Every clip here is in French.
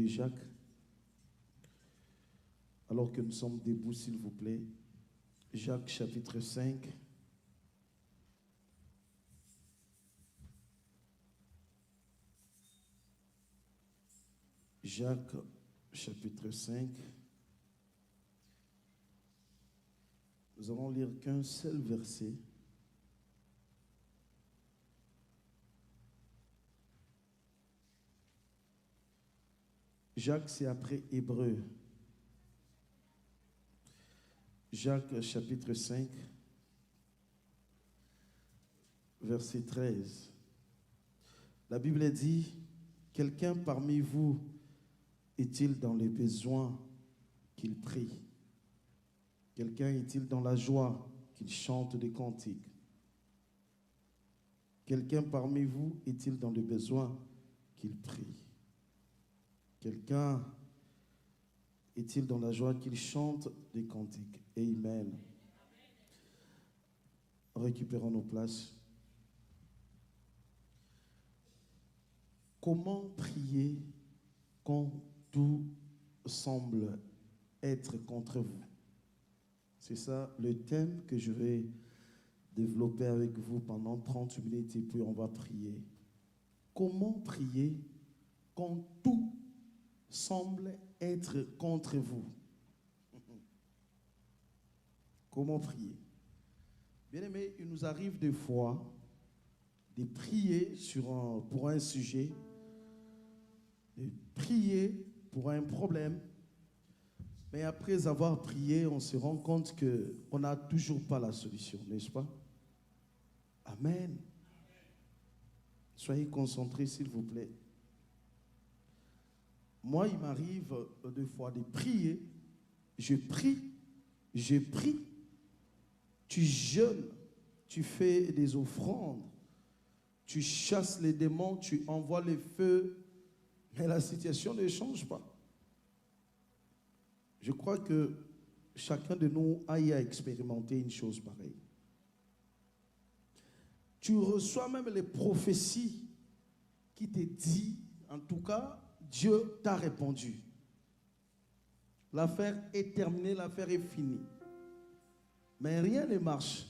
de Jacques. Alors que nous sommes debout, s'il vous plaît. Jacques chapitre 5. Jacques chapitre 5. Nous allons lire qu'un seul verset. Jacques, c'est après Hébreu. Jacques chapitre 5, verset 13. La Bible dit, « Quelqu'un parmi vous est-il dans les besoins qu'il prie? Quelqu'un est-il dans la joie qu'il chante des cantiques? Quelqu'un parmi vous est-il dans le besoin qu'il prie? Quelqu'un est-il dans la joie qu'il chante des cantiques? » Amen. Récupérons nos places. Comment prier quand tout semble être contre vous? C'est ça le thème que je vais développer avec vous pendant 30 minutes et puis on va prier. Comment prier quand tout semble être contre vous? Comment prier? Bien-aimés, il nous arrive des fois de prier pour un sujet, de prier pour un problème, mais après avoir prié, on se rend compte qu'on n'a toujours pas la solution, n'est-ce pas? Amen. Soyez concentrés, s'il vous plaît. Moi, il m'arrive des fois de prier, je prie, tu jeûnes, tu fais des offrandes, tu chasses les démons, tu envoies les feux, mais la situation ne change pas. Je crois que chacun de nous a à expérimenter une chose pareille. Tu reçois même les prophéties qui te disent, en tout cas, Dieu t'a répondu. L'affaire est terminée, l'affaire est finie. Mais rien ne marche,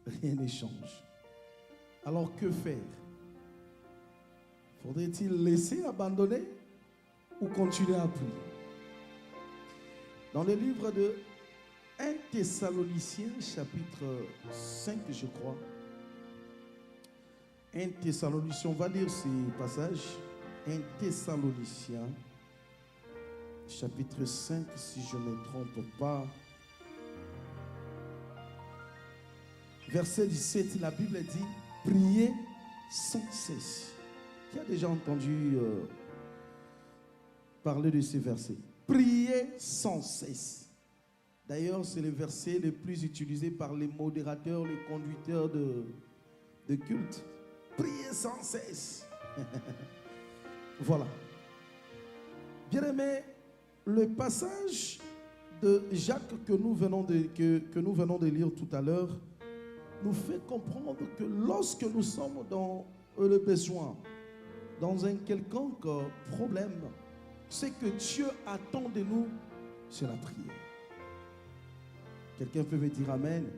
rien ne change. Alors que faire? Faudrait-il laisser abandonner ou continuer à prier? Dans le livre de 1 Thessaloniciens, chapitre 5, je crois. 1 Thessaloniciens, on va lire ces passages. 1 Thessaloniciens, chapitre 5, si je ne me trompe pas. Verset 17, la Bible dit, priez sans cesse. Qui a déjà entendu parler de ces versets? Priez sans cesse. D'ailleurs, c'est le verset le plus utilisé par les modérateurs, les conducteurs de culte. Priez sans cesse. Voilà. Bien-aimés, le passage de Jacques que nous venons de lire tout à l'heure nous fait comprendre que lorsque nous sommes dans le besoin, dans un quelconque problème, ce que Dieu attend de nous, c'est la prière. Quelqu'un peut me dire Amen?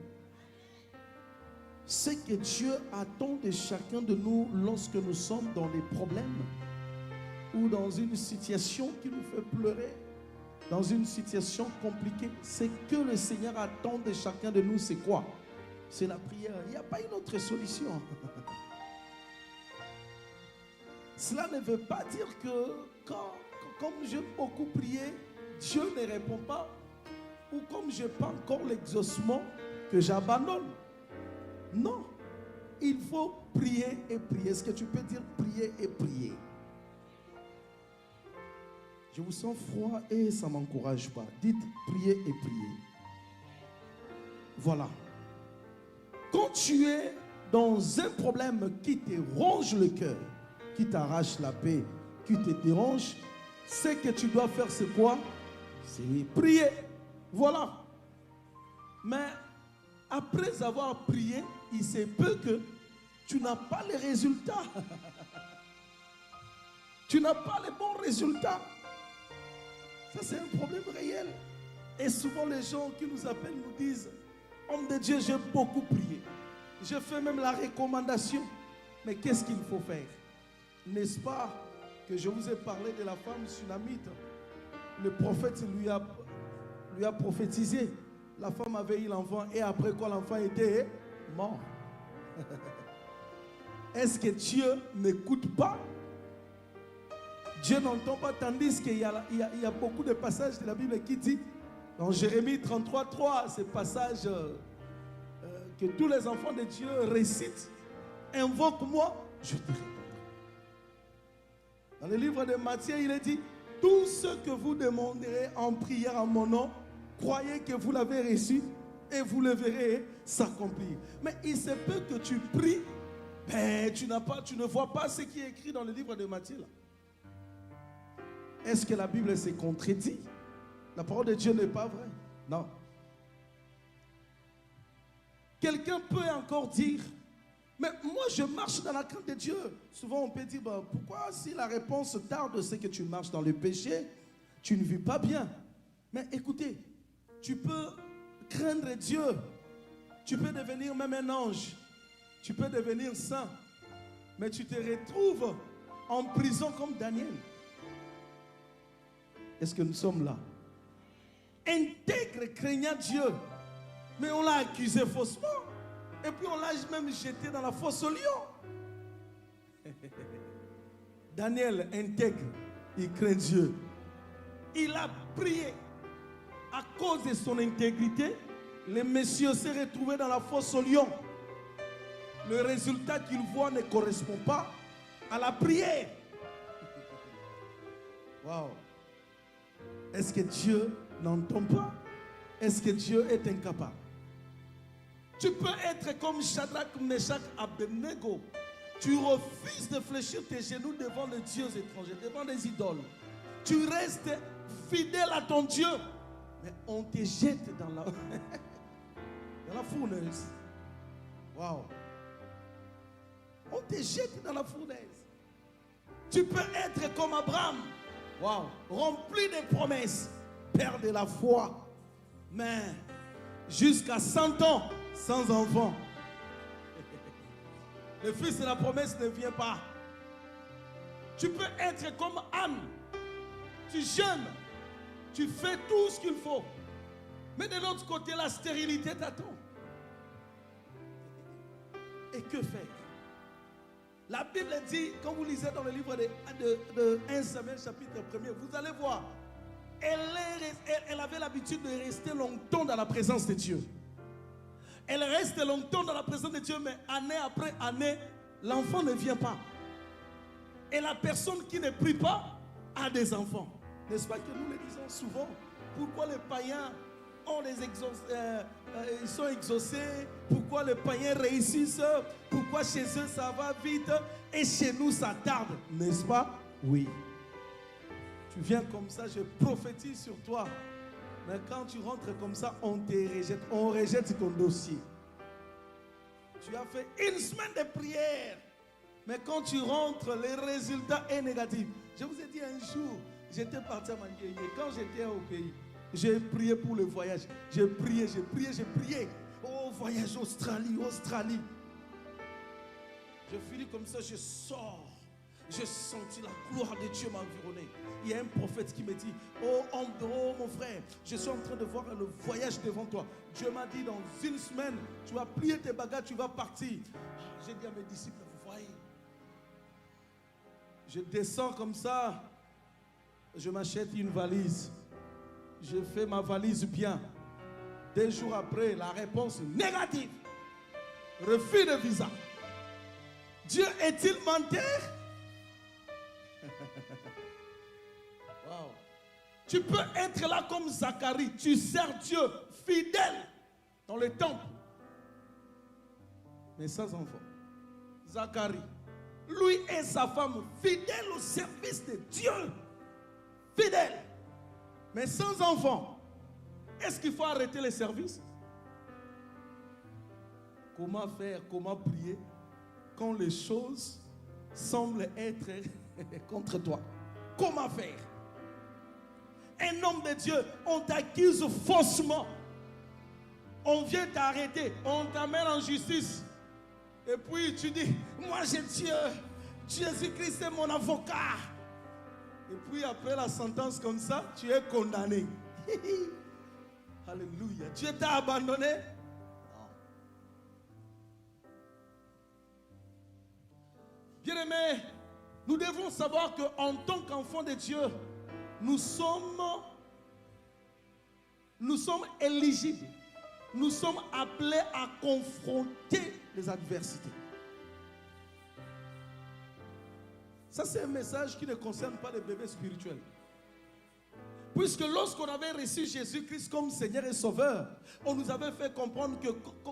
Ce que Dieu attend de chacun de nous lorsque nous sommes dans des problèmes ou dans une situation qui nous fait pleurer, dans une situation compliquée, ce que le Seigneur attend de chacun de nous, c'est quoi? C'est la prière. Il n'y a pas une autre solution. Cela ne veut pas dire que comme j'ai beaucoup prié, Dieu ne répond pas, ou comme je n'ai pas encore l'exaucement, que j'abandonne. Non. Il faut prier et prier. Est-ce que tu peux dire prier et prier? Je vous sens froid et ça ne m'encourage pas. Dites prier et prier. Voilà. Quand tu es dans un problème qui te ronge le cœur, qui t'arrache la paix, qui te dérange, ce que tu dois faire, c'est quoi? C'est prier. Voilà. Mais après avoir prié, il se peut que tu n'as pas les résultats. Tu n'as pas les bons résultats. Ça, c'est un problème réel. Et souvent, les gens qui nous appellent nous disent, homme de Dieu, j'ai beaucoup prié. Je fais même la recommandation. Mais qu'est-ce qu'il faut faire? N'est-ce pas que je vous ai parlé de la femme sunamite? Le prophète lui a prophétisé. La femme avait eu l'enfant et après quoi l'enfant était mort. Est-ce que Dieu n'écoute pas? Dieu n'entend pas, tandis qu'il y a beaucoup de passages de la Bible qui dit, dans Jérémie 33:3, ce passage que tous les enfants de Dieu récitent, invoque-moi, je te répondrai. Dans le livre de Matthieu, il est dit, tout ce que vous demanderez en prière en mon nom, croyez que vous l'avez reçu et vous le verrez s'accomplir. Mais il se peut que tu pries, mais tu ne vois pas ce qui est écrit dans le livre de Matthieu là. Est-ce que la Bible se contredit? La parole de Dieu n'est pas vraie. Non. Quelqu'un peut encore dire, mais moi je marche dans la crainte de Dieu. Souvent on peut dire, pourquoi si la réponse tarde, c'est que tu marches dans le péché, tu ne vis pas bien. Mais écoutez, tu peux craindre Dieu. Tu peux devenir même un ange. Tu peux devenir saint. Mais tu te retrouves en prison comme Daniel. Est-ce que nous sommes là? Intègre, craignant Dieu. Mais on l'a accusé faussement. Et puis on l'a même jeté dans la fosse au lion. Daniel intègre, il craint Dieu. Il a prié. À cause de son intégrité, le monsieur s'est retrouvé dans la fosse au lion. Le résultat qu'il voit ne correspond pas à la prière. Waouh! Est-ce que Dieu n'entend pas? Est-ce que Dieu est incapable? Tu peux être comme Shadrach, Meshach, Abednego. Tu refuses de fléchir tes genoux devant les dieux étrangers, devant les idoles. Tu restes fidèle à ton Dieu. Mais on te jette dans la fournaise. Waouh! On te jette dans la fournaise. Tu peux être comme Abraham. Waouh! Rempli de promesses. Père de la foi. Mais jusqu'à 100 ans, sans enfant. Le fils de la promesse ne vient pas. Tu peux être comme Anne. Tu jeûnes. Tu fais tout ce qu'il faut. Mais de l'autre côté, la stérilité t'attend. Et que faire? La Bible dit, quand vous lisez dans le livre de 1 Samuel chapitre 1er, vous allez voir, elle avait l'habitude de rester longtemps dans la présence de Dieu. Elle reste longtemps dans la présence de Dieu, mais année après année, l'enfant ne vient pas. Et la personne qui ne prie pas a des enfants. N'est-ce pas que nous le disons souvent? Pourquoi les païens ils sont exaucés? Pourquoi les païens réussissent? Pourquoi chez eux ça va vite et chez nous ça tarde? N'est-ce pas? Oui. Tu viens comme ça, je prophétise sur toi. Mais quand tu rentres comme ça, on te rejette. On rejette ton dossier. Tu as fait une semaine de prière. Mais quand tu rentres, le résultat est négatif. Je vous ai dit un jour, j'étais parti à Manguéye. Quand j'étais au pays, j'ai prié pour le voyage. J'ai prié. Oh, voyage Australie. Je finis comme ça, je sors. J'ai senti la gloire de Dieu m'environner. Il y a un prophète qui me dit, oh mon frère, je suis en train de voir le voyage devant toi. Dieu m'a dit, dans une semaine, tu vas plier tes bagages, tu vas partir. J'ai dit à mes disciples, vous voyez, je descends comme ça, je m'achète une valise. Je fais ma valise bien. 2 jours après, la réponse négative. Refus de visa. Dieu est-il menteur? Wow. Tu peux être là comme Zacharie. Tu sers Dieu fidèle dans le temple. Mais sans enfant. Zacharie. Lui et sa femme fidèles au service de Dieu. Fidèles. Mais sans enfant. Est-ce qu'il faut arrêter les services? Comment faire, comment prier quand les choses semblent être contre toi? Comment faire? Un un homme de Dieu, on t'accuse faussement. On vient t'arrêter, on t'amène en justice. Et puis tu dis, moi j'ai Dieu, Jésus-Christ est mon avocat. Et puis après la sentence comme ça, tu es condamné. Alléluia. Dieu t'a abandonné? Non. Bien-aimés, nous devons savoir qu'en tant qu'enfants de Dieu, nous sommes éligibles. Nous sommes appelés à confronter les adversités. Ça, c'est un message qui ne concerne pas les bébés spirituels. Puisque lorsqu'on avait reçu Jésus-Christ comme Seigneur et Sauveur, on nous avait fait comprendre que,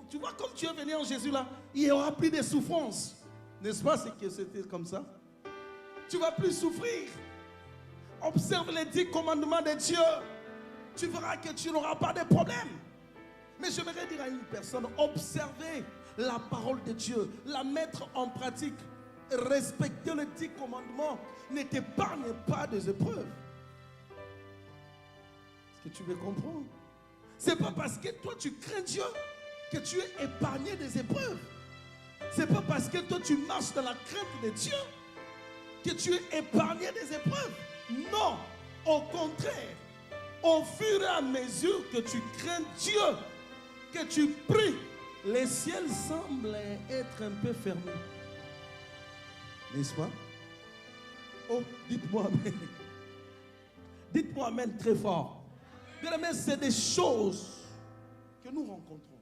tu vois, comme tu es venu en Jésus là, il y aura plus de souffrance. N'est-ce pas, c'est que c'était comme ça? Tu ne vas plus souffrir. Observe les 10 commandements de Dieu. Tu verras que tu n'auras pas de problème. Mais j'aimerais dire à une personne, observez la parole de Dieu, la mettre en pratique, respecter les 10 commandements, ne t'épargne pas des épreuves. Est-ce que tu veux comprendre? C'est pas parce que toi tu crains Dieu que tu es épargné des épreuves. C'est pas parce que toi tu marches dans la crainte de Dieu que tu es épargné des épreuves. Non, au contraire, au fur et à mesure que tu crains Dieu, que tu pries, les ciels semblent être un peu fermés. N'est-ce pas? Oh, dites-moi amen. Dites-moi amen très fort. Bien aimé, c'est des choses que nous rencontrons.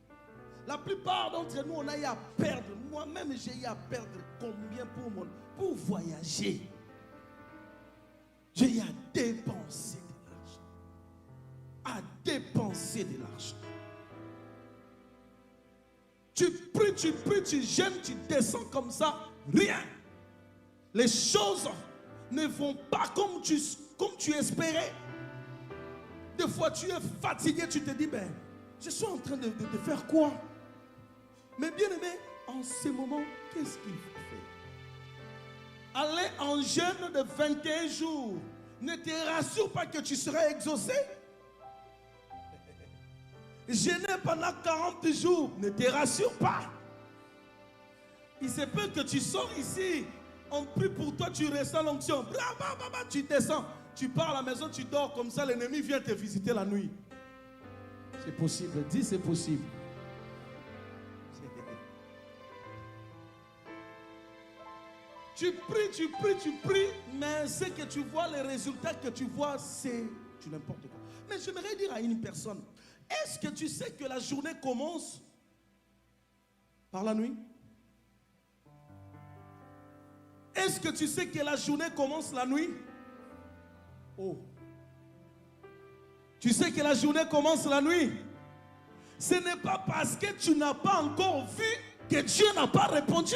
La plupart d'entre nous, on a eu à perdre. Moi-même, j'ai eu à perdre combien pour voyager. J'ai eu à dépenser de l'argent. À dépenser de l'argent. Tu pries, tu jeûnes, tu descends comme ça, rien. Les choses ne vont pas comme tu espérais. Des fois, tu es fatigué, tu te dis, ben, je suis en train de faire quoi? Mais bien aimé, en ce moment, qu'est-ce qu'il faut faire? Aller en jeûne de 21 jours ne te rassure pas que tu seras exaucé. Jeûner pendant 40 jours ne te rassure pas. Il se peut que tu sors ici, on prie pour toi, tu ressens l'onction, tu descends, tu pars à la maison, tu dors comme ça, l'ennemi vient te visiter la nuit. C'est possible, dis c'est possible. Tu pries, mais ce que tu vois, les résultats que tu vois, c'est du n'importe quoi. Mais j'aimerais dire à une personne, est-ce que tu sais que la journée commence par la nuit? Est-ce que tu sais que la journée commence la nuit? Oh. Tu sais que la journée commence la nuit? Ce n'est pas parce que tu n'as pas encore vu que Dieu n'a pas répondu,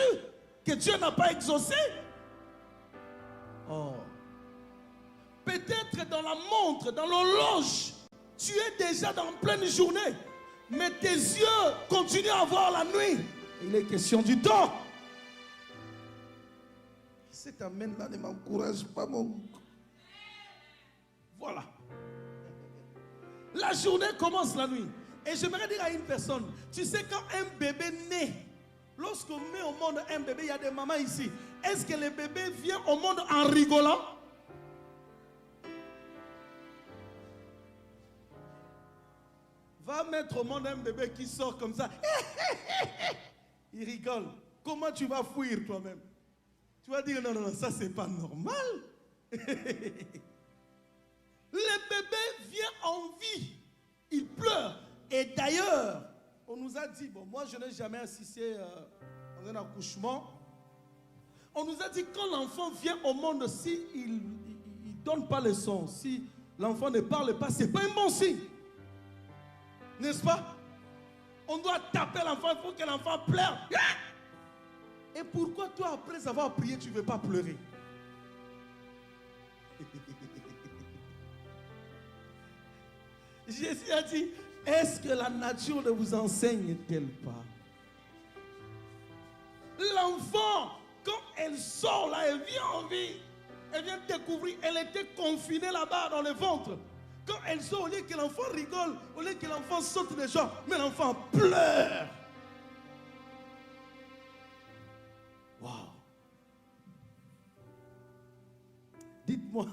que Dieu n'a pas exaucé. Oh. Peut-être dans la montre, dans l'horloge, tu es déjà dans pleine journée, mais tes yeux continuent à voir la nuit. Il est question du temps. Cet amen-là ne m'encourage pas, mon... Voilà. La journée commence la nuit. Et j'aimerais dire à une personne, tu sais quand un bébé naît, lorsqu'on met au monde un bébé, il y a des mamans ici. Est-ce que le bébé vient au monde en rigolant? Va mettre au monde un bébé qui sort comme ça. Il rigole. Comment tu vas fuir toi-même? Tu vas dire non, ça c'est pas normal. Le bébé vient en vie. Il pleure. Et d'ailleurs, on nous a dit, bon, moi je n'ai jamais assisté à un accouchement. On nous a dit quand l'enfant vient au monde, si il ne donne pas le son, si l'enfant ne parle pas, ce n'est pas un bon signe. N'est-ce pas? On doit taper l'enfant, il faut que l'enfant pleure. Et pourquoi toi, après avoir prié, tu ne veux pas pleurer? Jésus a dit, est-ce que la nature ne vous enseigne-t-elle pas? L'enfant, quand elle sort là, elle vient en vie. Elle vient découvrir, elle était confinée là-bas dans le ventre. Quand elles sont, au lieu que l'enfant rigole, au lieu que l'enfant saute des gens, mais l'enfant pleure. Waouh. Dites-moi,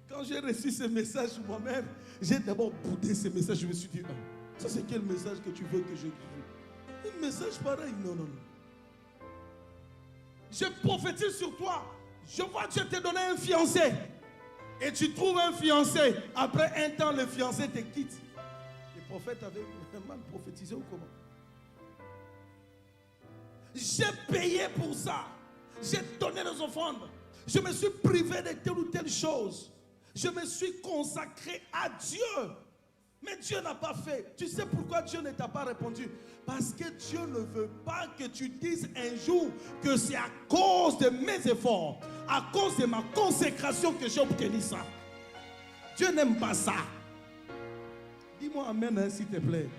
quand j'ai reçu ce message moi-même, j'ai d'abord boudé ce message. Je me suis dit, ça c'est quel message que tu veux que je dise? Un message pareil, non, non, non. Je prophétise sur toi. Je vois Dieu te donner un fiancé. Et tu trouves un fiancé. Après un temps, le fiancé te quitte. Les prophètes avaient mal prophétisé ou comment? J'ai payé pour ça. J'ai donné des offrandes. Je me suis privé de telle ou telle chose. Je me suis consacré à Dieu. Mais Dieu n'a pas fait. Tu sais pourquoi Dieu ne t'a pas répondu? Parce que Dieu ne veut pas que tu dises un jour que c'est à cause de mes efforts, à cause de ma consécration que j'ai obtenu ça. Dieu n'aime pas ça. Dis-moi amen, hein, s'il te plaît.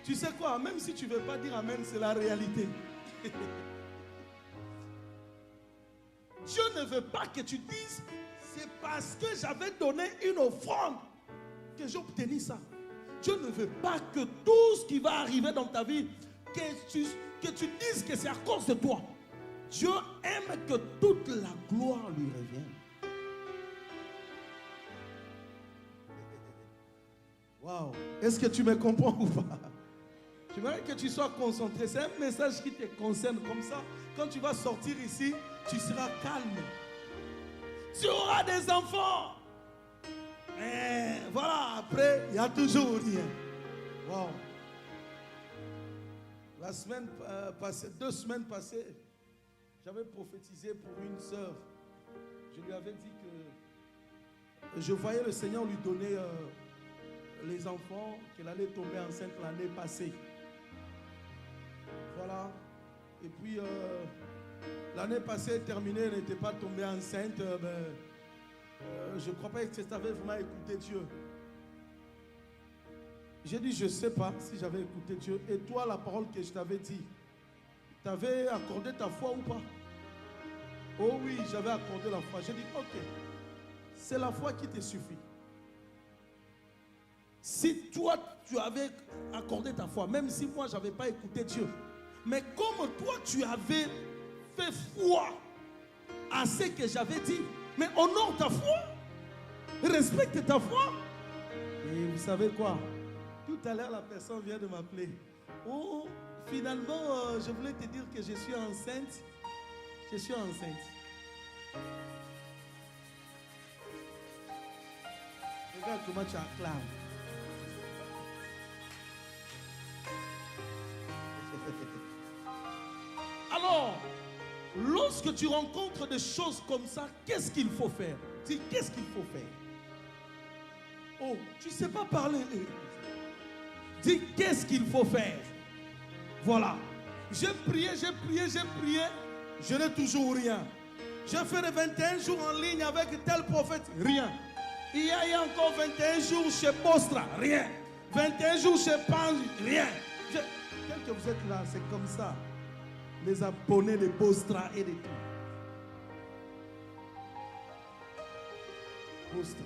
Tu sais quoi? Même si tu ne veux pas dire amen, c'est la réalité. Dieu ne veut pas que tu dises c'est parce que j'avais donné une offrande que j'ai obtenu ça. Dieu ne veut pas que tout ce qui va arriver dans ta vie, que tu dises que c'est à cause de toi. Dieu aime que toute la gloire lui revienne. Waouh! Est-ce que tu me comprends ou pas? J'aimerais que tu sois concentré. C'est un message qui te concerne comme ça. Quand tu vas sortir ici, tu seras calme. Tu auras des enfants. Et voilà, après, il y a toujours rien. Wow. La semaine passée, 2 semaines passées, j'avais prophétisé pour une sœur. Je lui avais dit que je voyais le Seigneur lui donner les enfants, qu'elle allait tomber enceinte l'année passée. Voilà. Et puis, l'année passée, terminée, elle n'était pas tombée enceinte. Je ne crois pas que tu avais vraiment écouté Dieu. J'ai dit, je ne sais pas si j'avais écouté Dieu. Et toi, la parole que je t'avais dit, tu avais accordé ta foi ou pas? Oh oui, j'avais accordé la foi. J'ai dit, ok, c'est la foi qui te suffit. Si toi, tu avais accordé ta foi, même si moi, je n'avais pas écouté Dieu, mais comme toi, tu avais fait foi à ce que j'avais dit, mais honore ta foi, respecte ta foi. Et vous savez quoi? Tout à l'heure, la personne vient de m'appeler. Oh, finalement, je voulais te dire que je suis enceinte. Je suis enceinte. Regarde comment tu acclames. Alors, lorsque tu rencontres des choses comme ça, qu'est-ce qu'il faut faire? Dis, qu'est-ce qu'il faut faire? Oh, tu ne sais pas parler. Dis, qu'est-ce qu'il faut faire? Voilà. J'ai prié, je n'ai toujours rien. J'ai fait les 21 jours en ligne avec tel prophète, rien. Il y a encore 21 jours chez Postra, rien. 21 jours chez Pange, rien. Tel que vous êtes là, c'est comme ça. Les abonnés de Postra et de tout. Postra.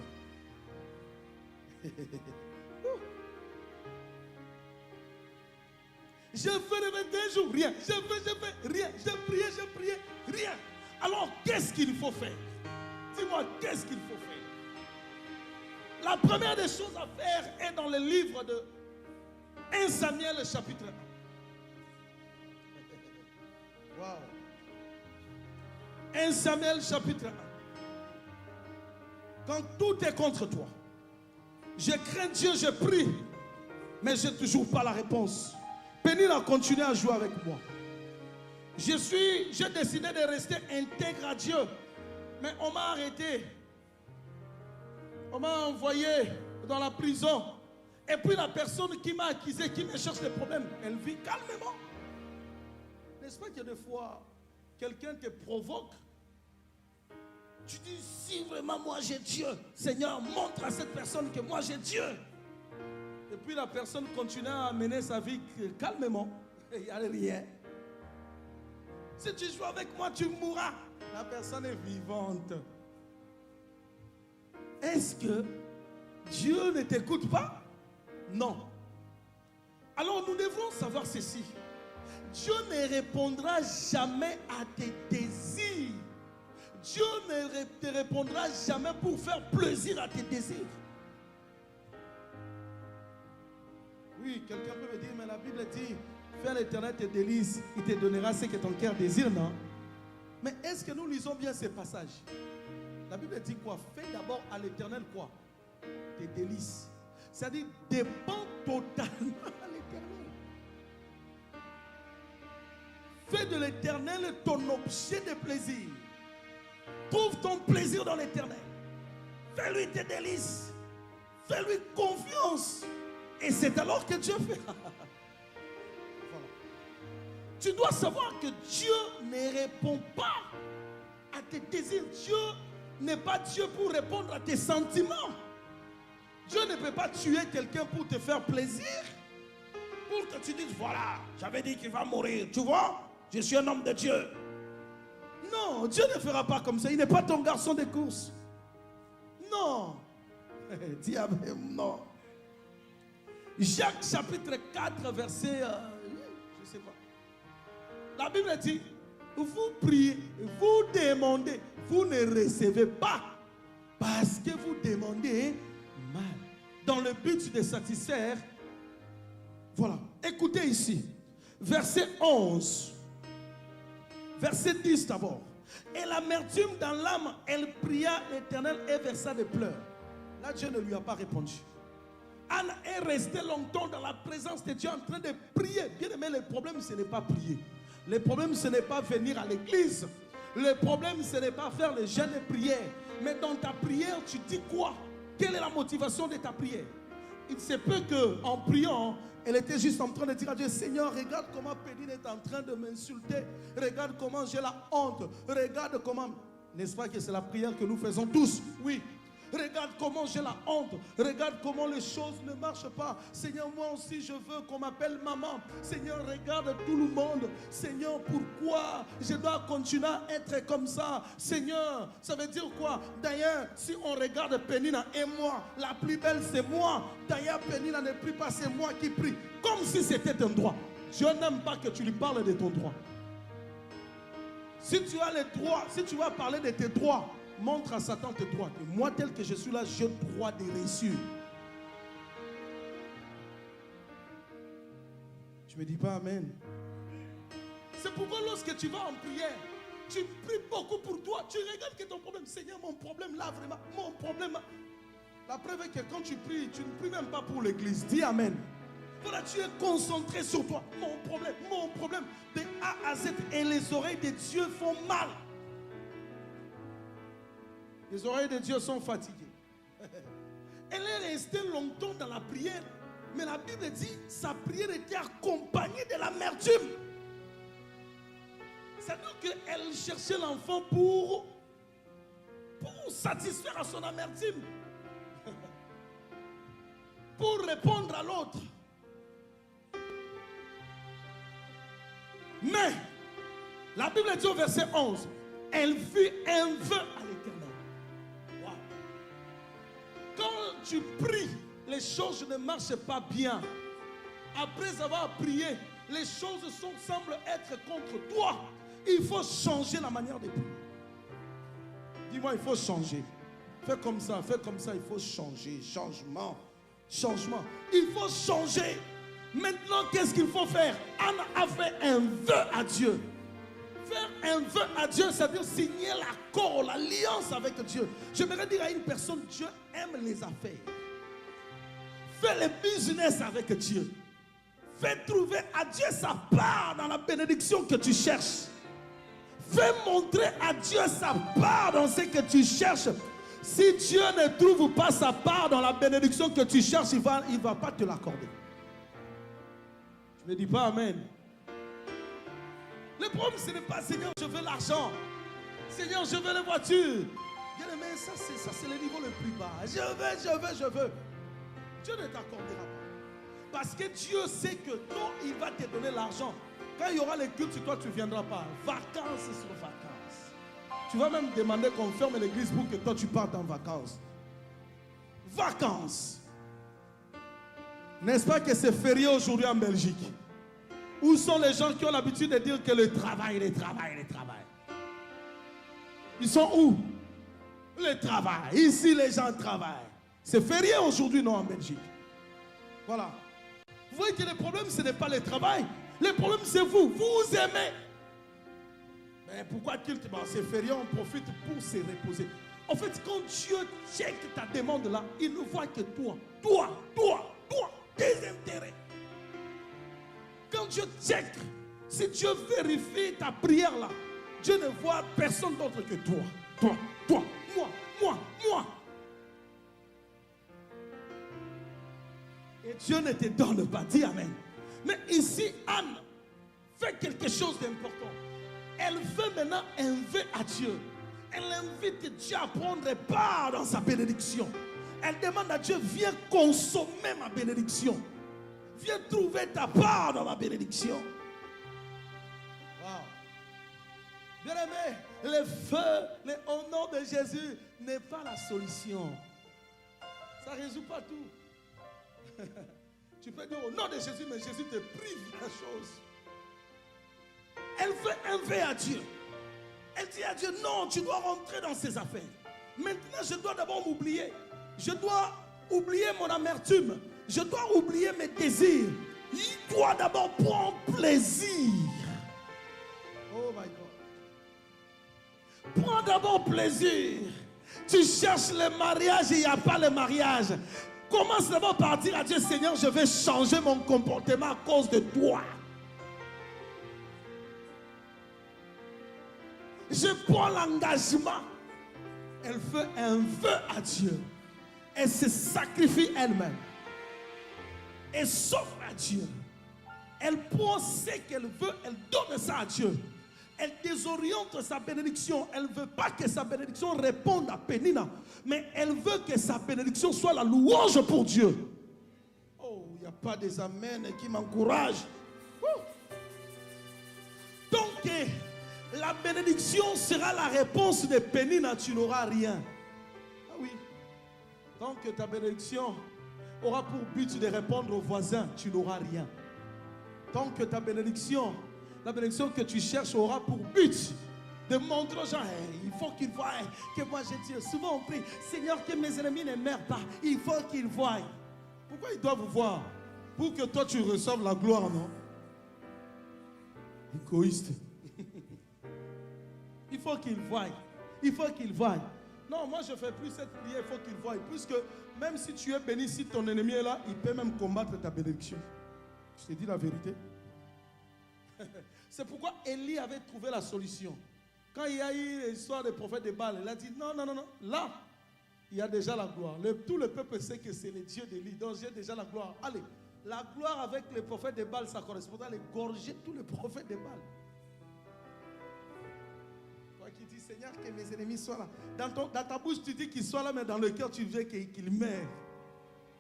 J'ai fait les 21 jours, rien. J'ai fait, rien. J'ai prié, rien. Alors, qu'est-ce qu'il faut faire? Dis-moi, qu'est-ce qu'il faut faire? La première des choses à faire est dans le livre de 1 Samuel, chapitre 1. Wow. 1 Samuel, chapitre 1. Quand tout est contre toi, je crains Dieu, je prie, mais je n'ai toujours pas la réponse. Pénile a continué à jouer avec moi. J'ai décidé de rester intègre à Dieu, mais on m'a arrêté. On m'a envoyé dans la prison. Et puis la personne qui m'a accusé, qui me cherche des problèmes, elle vit calmement. N'est-ce pas que des fois, quelqu'un te provoque? Tu dis, si vraiment moi j'ai Dieu, Seigneur, montre à cette personne que moi j'ai Dieu. Et puis la personne continue à mener sa vie calmement. Il n'y a rien. Si tu joues avec moi, tu mourras. La personne est vivante. Est-ce que Dieu ne t'écoute pas? Non. Alors nous devons savoir ceci. Dieu ne répondra jamais à tes désirs. Dieu ne te répondra jamais pour faire plaisir à tes désirs. Oui, quelqu'un peut me dire, mais la Bible dit, fais à l'Éternel tes délices, il te donnera ce que ton cœur désire, non? Mais est-ce que nous lisons bien ces passages? La Bible dit quoi? Fais d'abord à l'Éternel quoi? Tes délices. C'est-à-dire, dépends totalement à l'Éternel. Fais de l'Éternel ton objet de plaisir. Trouve ton plaisir dans l'Éternel. Fais-lui tes délices. Fais-lui confiance. Et c'est alors que Dieu fait. Voilà. Tu dois savoir que Dieu ne répond pas à tes désirs. Dieu n'est pas Dieu pour répondre à tes sentiments. Dieu ne peut pas tuer quelqu'un pour te faire plaisir. Pour que tu dises, voilà, j'avais dit qu'il va mourir. Tu vois, je suis un homme de Dieu. Non, Dieu ne fera pas comme ça. Il n'est pas ton garçon de course. Non. Dis amen, non. Jacques chapitre 4, verset, je ne sais pas. La Bible dit, vous priez, vous demandez, vous ne recevez pas. Parce que vous demandez mal. Dans le but de satisfaire. Voilà. Écoutez ici. Verset 11. Verset 10 d'abord. Et l'amertume dans l'âme, elle pria l'Éternel et versa des pleurs. Là, Dieu ne lui a pas répondu. Anne est restée longtemps dans la présence de Dieu en train de prier. Bien aimé, le problème, ce n'est pas prier. Le problème, ce n'est pas venir à l'église. Le problème, ce n'est pas faire les jeûnes et prières. Mais dans ta prière, tu dis quoi? Quelle est la motivation de ta prière? Il se peut qu'en priant, elle était juste en train de dire à Dieu, Seigneur, regarde comment Pédine est en train de m'insulter. Regarde comment j'ai la honte. Regarde comment... N'est-ce pas que c'est la prière que nous faisons tous? Oui. Regarde comment j'ai la honte. Regarde comment les choses ne marchent pas. Seigneur, moi aussi je veux qu'on m'appelle maman. Seigneur, regarde tout le monde. Seigneur, pourquoi je dois continuer à être comme ça? Seigneur, ça veut dire quoi? D'ailleurs, si on regarde Pénina et moi, la plus belle c'est moi. D'ailleurs, Pénina ne prie pas, c'est moi qui prie. Comme si c'était un droit. Dieu n'aime pas que tu lui parles de ton droit. Si tu as les droits, si tu vas parler de tes droits, montre à Satan tes droits. Et moi, tel que je suis là, j'ai le droit de réussir. Je me dis pas amen. C'est pourquoi lorsque tu vas en prière, tu pries beaucoup pour toi. Tu regardes que ton problème, Seigneur, mon problème là, vraiment, mon problème. La preuve est que quand tu pries, tu ne pries même pas pour l'église. Dis amen. Voilà, tu es concentré sur toi. Mon problème, de A à Z. Et les oreilles de Dieu font mal. Les oreilles de Dieu sont fatiguées. Elle est restée longtemps dans la prière. Mais la Bible dit, sa prière était accompagnée de l'amertume. C'est-à-dire qu'elle cherchait l'enfant pour satisfaire à son amertume. Pour répondre à l'autre. Mais, la Bible dit au verset 11, elle fit un vœu à l'Éternel. Wow. Quand tu pries, les choses ne marchent pas bien. Après avoir prié, les choses semblent être contre toi. Il faut changer la manière de prier. Dis-moi, il faut changer. Fais comme ça, il faut changer. Changement. Il faut changer. Maintenant, qu'est-ce qu'il faut faire? Anne a fait un vœu à Dieu. Faire un vœu à Dieu, c'est-à-dire signer l'accord, l'alliance avec Dieu. J'aimerais dire à une personne, Dieu aime les affaires. Fais le business avec Dieu. Fais trouver à Dieu sa part dans la bénédiction que tu cherches. Fais montrer à Dieu sa part dans ce que tu cherches. Si Dieu ne trouve pas sa part dans la bénédiction que tu cherches, il ne va pas te l'accorder. Je ne dis pas amen. Le problème, ce n'est pas Seigneur, je veux l'argent. Seigneur, je veux les voitures. Bien aimé, ça c'est le niveau le plus bas. Je veux. Dieu ne t'accordera pas. Parce que Dieu sait que quand il va te donner l'argent, quand il y aura les cultes sur toi, tu ne viendras pas. Vacances sur vacances. Tu vas même demander qu'on ferme l'église pour que toi tu partes en vacances. vacances. N'est-ce pas que c'est férié aujourd'hui en Belgique? Où sont les gens qui ont l'habitude de dire que le travail, le travail, le travail? Ils sont où? Le travail. Ici, les gens travaillent. C'est férié aujourd'hui, non, en Belgique. Voilà. Vous voyez que le problème, ce n'est pas le travail. Le problème, c'est vous. Vous aimez. Mais pourquoi culte? C'est férié, on profite pour se reposer. En fait, quand Dieu check ta demande là, il ne voit que toi, tes intérêts. Quand Dieu check, si Dieu vérifie ta prière là, Dieu ne voit personne d'autre que toi, moi. Et Dieu ne te donne pas, dis amen. Mais ici, Anne fait quelque chose d'important. Elle veut maintenant un vœu à Dieu. Elle invite Dieu à prendre part dans sa bénédiction. Elle demande à Dieu, viens consommer ma bénédiction. Viens trouver ta part dans ma bénédiction. Wow. Bien aimé, le feu, au nom de Jésus, n'est pas la solution. Ça ne résout pas tout. Tu peux dire au nom de Jésus, mais Jésus te prive de la chose. Elle fait un vœu à Dieu. Elle dit à Dieu, non, tu dois rentrer dans ses affaires. Maintenant, je dois d'abord m'oublier. Je dois oublier mon amertume. Je dois oublier mes désirs. Il doit d'abord prendre plaisir. Oh my God. Prends d'abord plaisir. Tu cherches le mariage et il n'y a pas le mariage. Commence d'abord par dire à Dieu, Seigneur, je vais changer mon comportement à cause de toi. Je prends l'engagement. Elle fait un vœu à Dieu. Elle se sacrifie elle-même. Elle s'offre à Dieu. Elle prend ce qu'elle veut, elle donne ça à Dieu. Elle désoriente sa bénédiction. Elle ne veut pas que sa bénédiction réponde à Pénina, mais elle veut que sa bénédiction soit la louange pour Dieu. Oh, il n'y a pas des amens qui m'encouragent. Donc, la bénédiction sera la réponse de Pénina, tu n'auras rien. Ah oui. Tant que ta bénédiction aura pour but de répondre aux voisins, tu n'auras rien. Tant que ta bénédiction, la bénédiction que tu cherches aura pour but de montrer aux gens, il faut qu'ils voient que moi j'ai Dieu. Souvent on prie, Seigneur, que mes ennemis ne meurent pas. Il faut qu'ils voient. Pourquoi ils doivent voir? Pour que toi tu reçoives la gloire, non? Égoïste. Il faut qu'ils voient. Il faut qu'ils voient. Non, moi je ne fais plus cette prière, il faut qu'ils voient. Puisque même si tu es béni, si ton ennemi est là, il peut même combattre ta bénédiction. Je te dis la vérité. C'est pourquoi Élie avait trouvé la solution. Quand il y a eu l'histoire des prophètes de Baal, il a dit non. Là, il y a déjà la gloire. Tout le peuple sait que c'est le Dieu d'Élie. Donc j'ai déjà la gloire. Allez, la gloire avec les prophètes de Baal, ça correspond à égorger tous les prophètes de Baal. Toi qui dis, Seigneur, que mes ennemis soient là. Dans ta bouche, tu dis qu'ils soient là, mais dans le cœur, tu veux qu'ils meurent.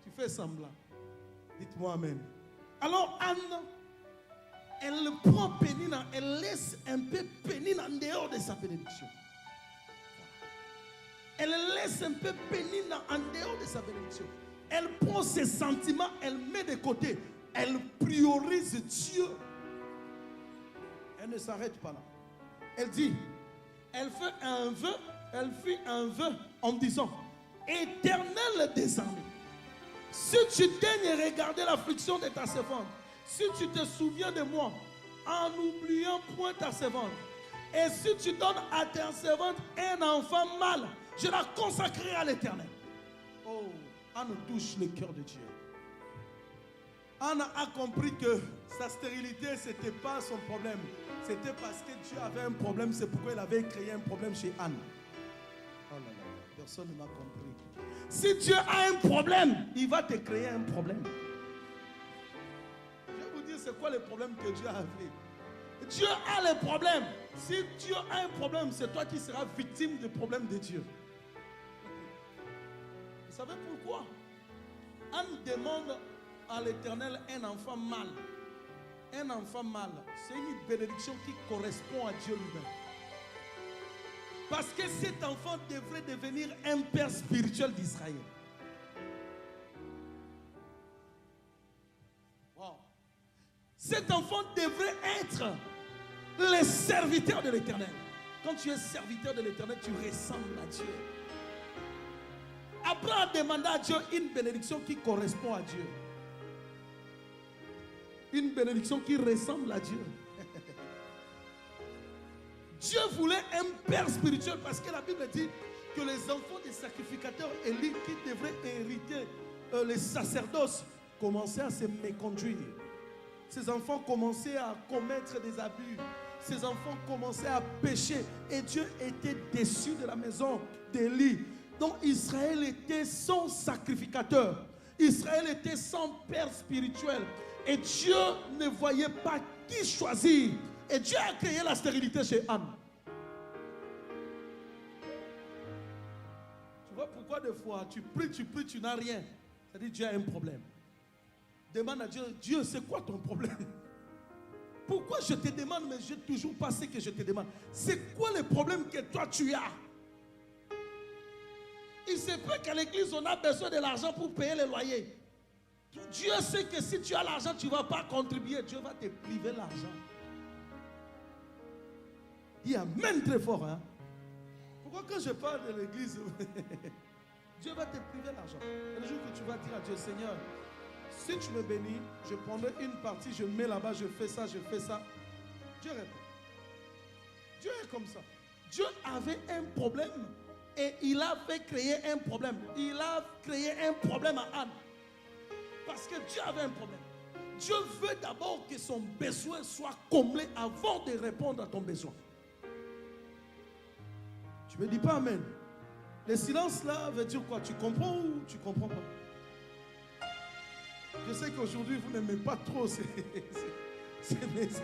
Tu fais semblant. Dites-moi amen. Alors Anne, elle prend Pénina, elle laisse un peu Pénina en dehors de sa bénédiction. Elle laisse un peu Pénina en dehors de sa bénédiction. Elle prend ses sentiments, elle met de côté. Elle priorise Dieu. Elle ne s'arrête pas là. Elle dit, elle fit un vœu en disant, Éternel des armées, si tu daignes regarder l'affliction de ta servante, si tu te souviens de moi, en n'oubliant point ta servante, et si tu donnes à ta servante un enfant mâle, je la consacrerai à l'Éternel. Oh, Anne touche le cœur de Dieu. Anne a compris que sa stérilité, ce n'était pas son problème. C'était parce que Dieu avait un problème, c'est pourquoi il avait créé un problème chez Anne. Oh là là, personne ne m'a compris. Si Dieu a un problème, il va te créer un problème. Je vais vous dire c'est quoi le problème que Dieu a fait. Dieu a le problème. Si Dieu a un problème, c'est toi qui seras victime du problème de Dieu. Vous savez pourquoi? Anne demande à l'Éternel un enfant mâle. Un enfant mâle, c'est une bénédiction qui correspond à Dieu lui-même. Parce que cet enfant devrait devenir un père spirituel d'Israël. Cet enfant devrait être le serviteur de l'Éternel. Quand tu es serviteur de l'Éternel, tu ressembles à Dieu. Apprends à demander à Dieu une bénédiction qui correspond à Dieu. Une bénédiction qui ressemble à Dieu. Dieu voulait un père spirituel parce que la Bible dit que les enfants des sacrificateurs Élie qui devraient hériter les sacerdoces commençaient à se méconduire. Ces enfants commençaient à commettre des abus. Ces enfants commençaient à pécher. Et Dieu était déçu de la maison d'Élie. Donc Israël était sans sacrificateur. Israël était sans père spirituel. Et Dieu ne voyait pas qui choisir. Et Dieu a créé la stérilité chez Anne. Tu vois pourquoi des fois tu pries, tu n'as rien. C'est-à-dire Dieu a un problème. Demande à Dieu, Dieu, c'est quoi ton problème? Pourquoi je te demande, mais je n'ai toujours pas ce que je te demande? C'est quoi le problème que toi tu as? Il se peut qu'à l'église, on a besoin de l'argent pour payer les loyers. Dieu sait que si tu as l'argent, tu ne vas pas contribuer. Dieu va te priver l'argent. Il amène très fort. Hein? Pourquoi quand je parle de l'église, Dieu va te priver l'argent. Le jour que tu vas dire à Dieu, Seigneur, si tu me bénis, je prendrai une partie, je mets là-bas, je fais ça, je fais ça. Dieu répond. Dieu est comme ça. Dieu avait un problème et il avait créé un problème. Il a créé un problème à Anne. Parce que Dieu avait un problème. Dieu veut d'abord que son besoin soit comblé avant de répondre à ton besoin. Tu ne me dis pas amen. Le silence là veut dire quoi? Tu comprends ou tu ne comprends pas? Je sais qu'aujourd'hui vous n'aimez pas trop ces messages.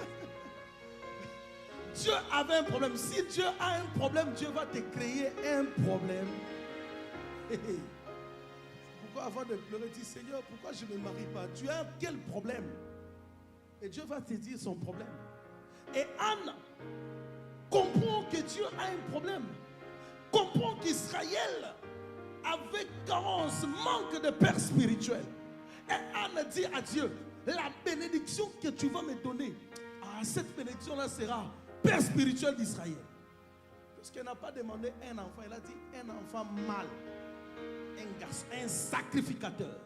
Dieu avait un problème. Si Dieu a un problème, Dieu va te créer un problème. Pourquoi avant de pleurer, dis Seigneur, pourquoi je ne me marie pas? Tu as quel problème? Et Dieu va te dire son problème. Et Anne comprend que Dieu a un problème. Comprend qu'Israël avait carence, manque de père spirituel. Et Anne dit à Dieu, la bénédiction que tu vas me donner, cette bénédiction-là sera père spirituel d'Israël. Parce qu'elle n'a pas demandé un enfant, elle a dit un enfant mâle, un garçon, un sacrificateur.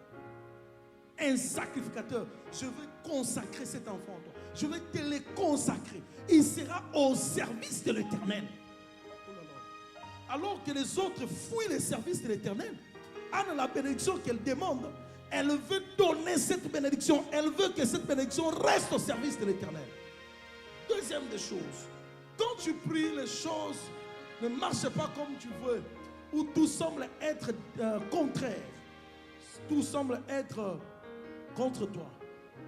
Un sacrificateur. Je veux consacrer cet enfant à toi. Je veux te le consacrer. Il sera au service de l'Éternel. Alors que les autres fouillent les services de l'Éternel, Anne, la bénédiction qu'elle demande, elle veut donner cette bénédiction. Elle veut que cette bénédiction reste au service de l'Éternel. Deuxième des choses, quand tu pries, les choses ne marchent pas comme tu veux, ou tout semble être contraire, tout semble être contre toi.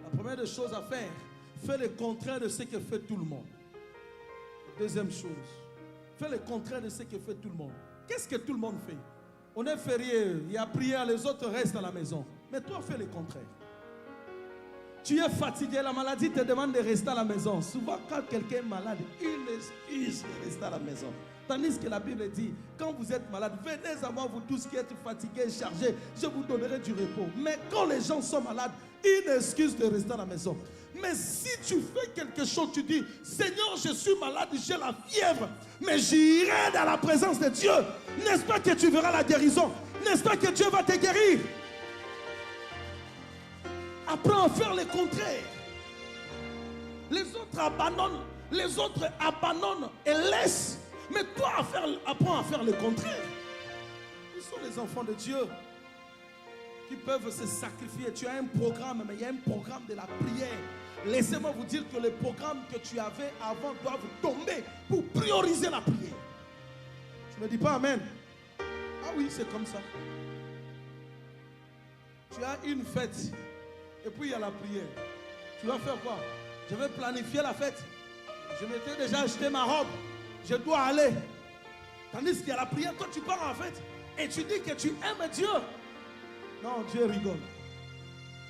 La première des choses à faire, fais le contraire de ce que fait tout le monde. Deuxième chose, fais le contraire de ce que fait tout le monde. Qu'est-ce que tout le monde fait? On est férié, il y a prière, les autres restent à la maison. Mais toi, fais le contraire. Tu es fatigué, la maladie te demande de rester à la maison. Souvent, quand quelqu'un est malade, une excuse de rester à la maison. Tandis que la Bible dit, quand vous êtes malade, venez à moi, vous tous qui êtes fatigués, chargés, je vous donnerai du repos. Mais quand les gens sont malades, une excuse de rester à la maison. Mais si tu fais quelque chose, tu dis, Seigneur, je suis malade, j'ai la fièvre, mais j'irai dans la présence de Dieu. N'est-ce pas que tu verras la guérison? N'est-ce pas que Dieu va te guérir? Apprends à faire le contraire. Les autres abandonnent et laissent. Mais toi, apprends à faire le contraire. Ils sont les enfants de Dieu qui peuvent se sacrifier. Tu as un programme, mais il y a un programme de la prière. Laissez-moi vous dire que les programmes que tu avais avant doivent tomber pour prioriser la prière. Tu ne me dis pas amen? Ah oui, c'est comme ça. Tu as une fête. Et puis il y a la prière. Tu vas faire quoi? Je vais planifier la fête. Je m'étais déjà acheté ma robe. Je dois aller. Tandis qu'il y a la prière, toi tu pars en fête. Et tu dis que tu aimes Dieu. Non, Dieu rigole.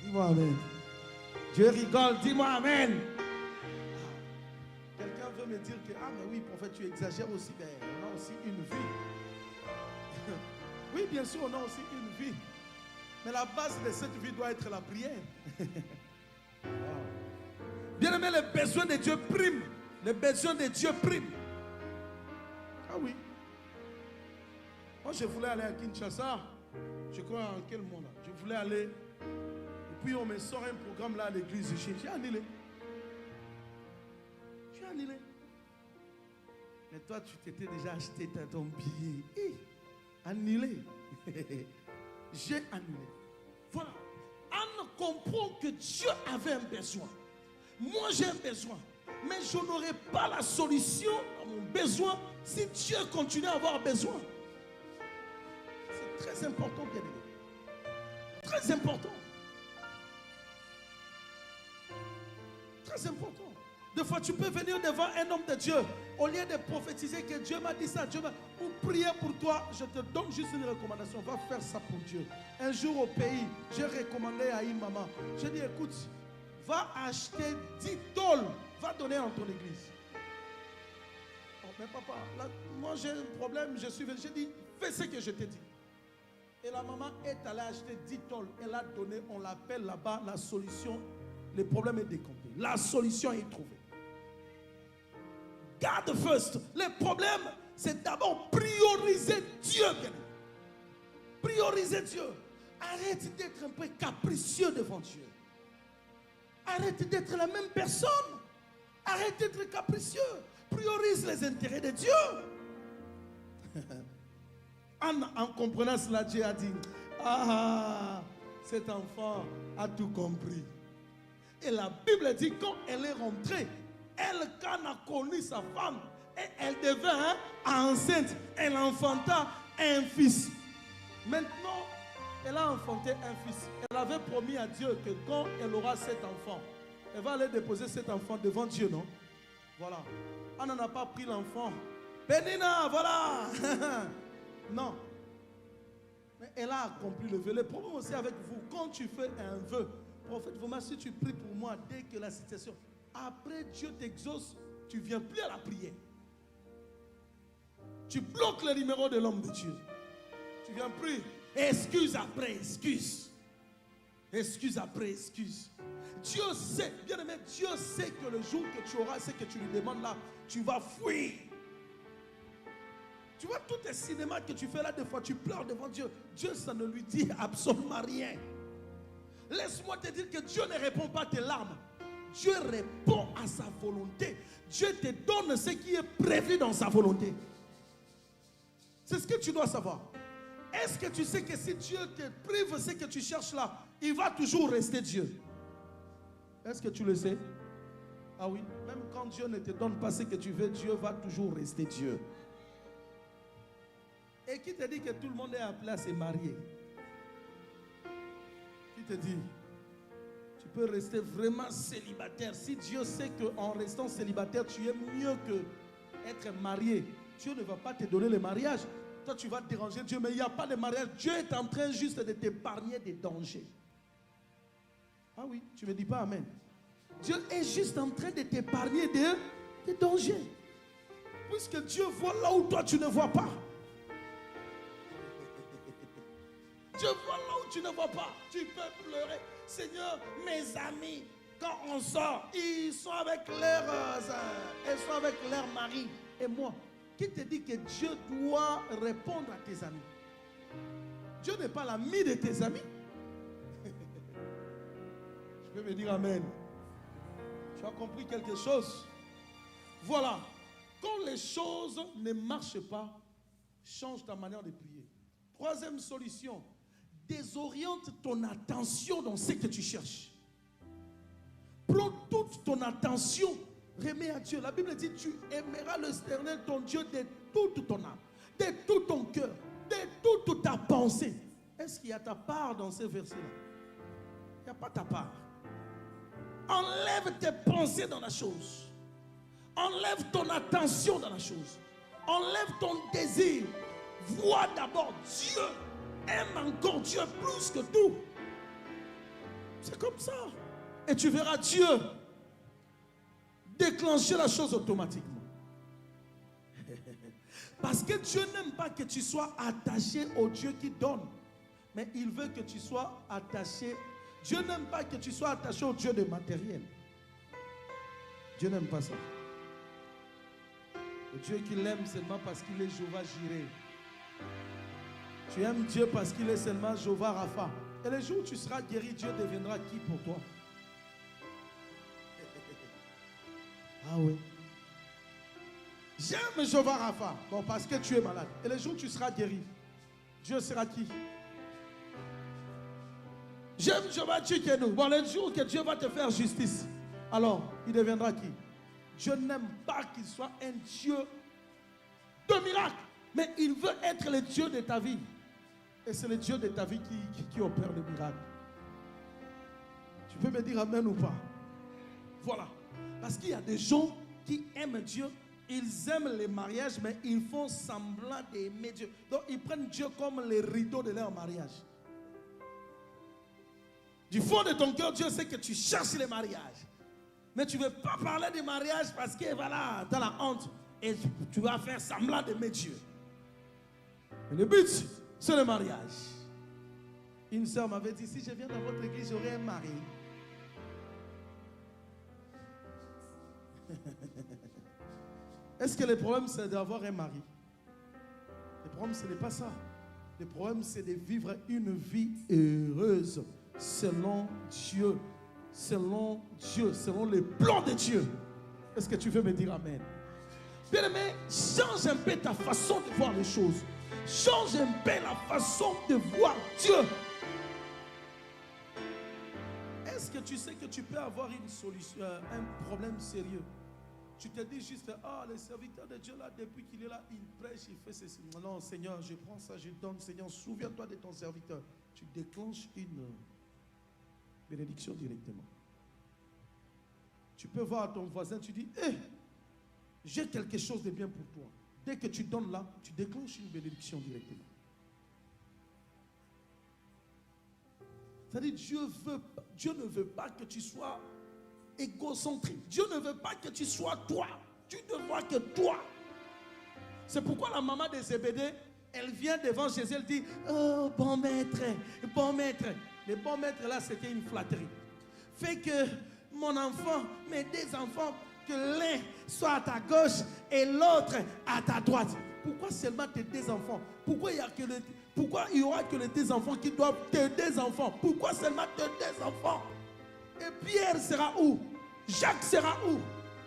Dis-moi amen. Dieu rigole, dis-moi amen. Quelqu'un veut me dire que, ah mais oui, prophète, tu exagères aussi. Mais on a aussi une vie. Oui, bien sûr, on a aussi une vie. Mais la base de cette vie doit être la prière. Wow. Bien aimé, les besoins de Dieu priment. Les besoins de Dieu priment. Ah oui. Moi, je voulais aller à Kinshasa. Je crois en quel mois là? Je voulais aller. Et puis, on me sort un programme là à l'église. J'ai annulé. J'ai annulé. Mais toi, tu t'étais déjà acheté ton billet. Annulé. J'ai annulé. Voilà. Anne comprend que Dieu avait un besoin. Moi, j'ai un besoin. Mais je n'aurai pas la solution à mon besoin si Dieu continue à avoir besoin. C'est très important, bien aimé. Très important. Très important. Des fois, tu peux venir devant un homme de Dieu. Au lieu de prophétiser que Dieu m'a dit ça, ou prier pour toi, je te donne juste une recommandation. Va faire ça pour Dieu. Un jour au pays, j'ai recommandé à une maman. J'ai dit, écoute, va acheter 10 tôles. Va donner en ton église. Oh, mais papa, là, moi j'ai un problème. Je suis venu. J'ai dit, fais ce que je t'ai dit. Et la maman est allée acheter 10 tôles. Elle a donné, on l'appelle là-bas la solution. Le problème est décompté. La solution est trouvée. God first. Le problème, c'est d'abord prioriser Dieu. Prioriser Dieu. Arrête d'être un peu capricieux devant Dieu. Arrête d'être la même personne. Arrête d'être capricieux. Priorise les intérêts de Dieu. En comprenant cela, Dieu a dit, ah, cet enfant a tout compris. Et la Bible dit, quand elle est rentrée, elle, quand a connu sa femme, et elle devint enceinte, elle enfanta un fils. Maintenant, elle a enfanté un fils. Elle avait promis à Dieu que quand elle aura cet enfant, elle va aller déposer cet enfant devant Dieu, non? Voilà. On n'en a pas pris l'enfant. Pénina, voilà. Non. Mais elle a accompli le vœu. Le problème aussi avec vous, quand tu fais un vœu, prophète, vraiment, si tu pries pour moi dès que la situation, après Dieu t'exauce, tu ne viens plus à la prière. Tu bloques le numéro de l'homme de Dieu. Tu viens prier. Excuse après excuse. Excuse après excuse. Dieu sait, bien aimé, Dieu sait que le jour que tu auras ce que tu lui demandes là, tu vas fuir. Tu vois, tous tes cinémas que tu fais là, des fois, tu pleures devant Dieu. Dieu, ça ne lui dit absolument rien. Laisse-moi te dire que Dieu ne répond pas à tes larmes. Dieu répond à sa volonté. Dieu te donne ce qui est prévu dans sa volonté. C'est ce que tu dois savoir. Est-ce que tu sais que si Dieu te prive ce que tu cherches là, il va toujours rester Dieu? Est-ce que tu le sais? Ah oui, même quand Dieu ne te donne pas ce que tu veux, Dieu va toujours rester Dieu. Et qui te dit que tout le monde est appelé à se marier? Qui te dit? Tu peux rester vraiment célibataire. Si Dieu sait qu'en restant célibataire, tu es mieux qu'être marié, Dieu ne va pas te donner le mariage. Toi, tu vas déranger Dieu, mais il n'y a pas de mariage. Dieu est en train juste de t'épargner des dangers. Ah oui, tu ne me dis pas amen. Dieu est juste en train de t'épargner des dangers. Puisque Dieu voit là où toi tu ne vois pas. Dieu voit là où tu ne vois pas. Tu peux pleurer. Seigneur, mes amis, quand on sort, ils sont avec leur mari. Et moi, qui te dit que Dieu doit répondre à tes amis? Dieu n'est pas l'ami de tes amis. Je peux me dire amen. Tu as compris quelque chose? Voilà. Quand les choses ne marchent pas, change ta manière de prier. Troisième solution, désoriente ton attention dans ce que tu cherches. Prends toute ton attention, remets à Dieu. La Bible dit, tu aimeras l'Éternel, ton Dieu, de toute ton âme, de tout ton cœur, de toute ta pensée. Est-ce qu'il y a ta part dans ces versets-là? Il n'y a pas ta part. Enlève tes pensées dans la chose. Enlève ton attention dans la chose. Enlève ton désir. Vois d'abord Dieu. Aime encore Dieu plus que tout. C'est comme ça. Et tu verras Dieu déclencher la chose automatiquement. Parce que Dieu n'aime pas que tu sois attaché au Dieu qui donne. Mais il veut que tu sois attaché. Dieu n'aime pas que tu sois attaché au Dieu de matériel. Dieu n'aime pas ça. Le Dieu qu'il aime seulement parce qu'il est Jéhovah Jireh. Tu aimes Dieu parce qu'il est seulement Jéhovah Rapha. Et le jour où tu seras guéri, Dieu deviendra qui pour toi? Ah oui. J'aime Jéhovah Rapha. Bon, parce que tu es malade. Et le jour où tu seras guéri, Dieu sera qui? J'aime Jéhovah Tchikenu. Bon, le jour que Dieu va te faire justice, alors, il deviendra qui? Dieu n'aime pas qu'il soit un Dieu de miracle, mais il veut être le Dieu de ta vie. Et c'est le Dieu de ta vie qui opère le miracle. Tu peux me dire amen ou pas? Voilà. Parce qu'il y a des gens qui aiment Dieu, ils aiment les mariages, mais ils font semblant d'aimer Dieu. Donc, ils prennent Dieu comme les rideaux de leur mariage. Du fond de ton cœur, Dieu sait que tu cherches les mariages. Mais tu ne veux pas parler de mariage parce que voilà, tu as la honte. Et tu vas faire semblant d'aimer Dieu. Mais le but, c'est le mariage. Une soeur m'avait dit, si je viens dans votre église, j'aurai un mari. Est-ce que le problème, c'est d'avoir un mari? Le problème, ce n'est pas ça. Le problème, c'est de vivre une vie heureuse selon Dieu. Selon Dieu, selon les plans de Dieu. Est-ce que tu veux me dire amen? Bien-aimé, change un peu ta façon de voir les choses. Change un peu la façon de voir Dieu. Est-ce que tu sais que tu peux avoir une solution, un problème sérieux? Tu te dis juste, ah, le serviteur de Dieu là, depuis qu'il est là, il prêche, il fait ceci. Non, Seigneur, je prends ça, je donne. Seigneur, souviens-toi de ton serviteur. Tu déclenches une bénédiction directement. Tu peux voir ton voisin, tu dis, hé, j'ai quelque chose de bien pour toi. Dès que tu donnes là, tu déclenches une bénédiction directement. C'est-à-dire, Dieu ne veut pas que tu sois égocentrique. Dieu ne veut pas que tu sois toi. Tu ne vois que toi. C'est pourquoi la maman de Zébédée, elle vient devant Jésus, elle dit, oh, bon maître, bon maître. Le bon maître là, c'était une flatterie. Fais que mon enfant, mes deux enfants, que l'un soit à ta gauche et l'autre à ta droite. Pourquoi seulement tes deux enfants? Pourquoi il y aura que les deux enfants qui doivent tes deux enfants? Pourquoi seulement tes deux enfants? Et Pierre sera où? Jacques sera où?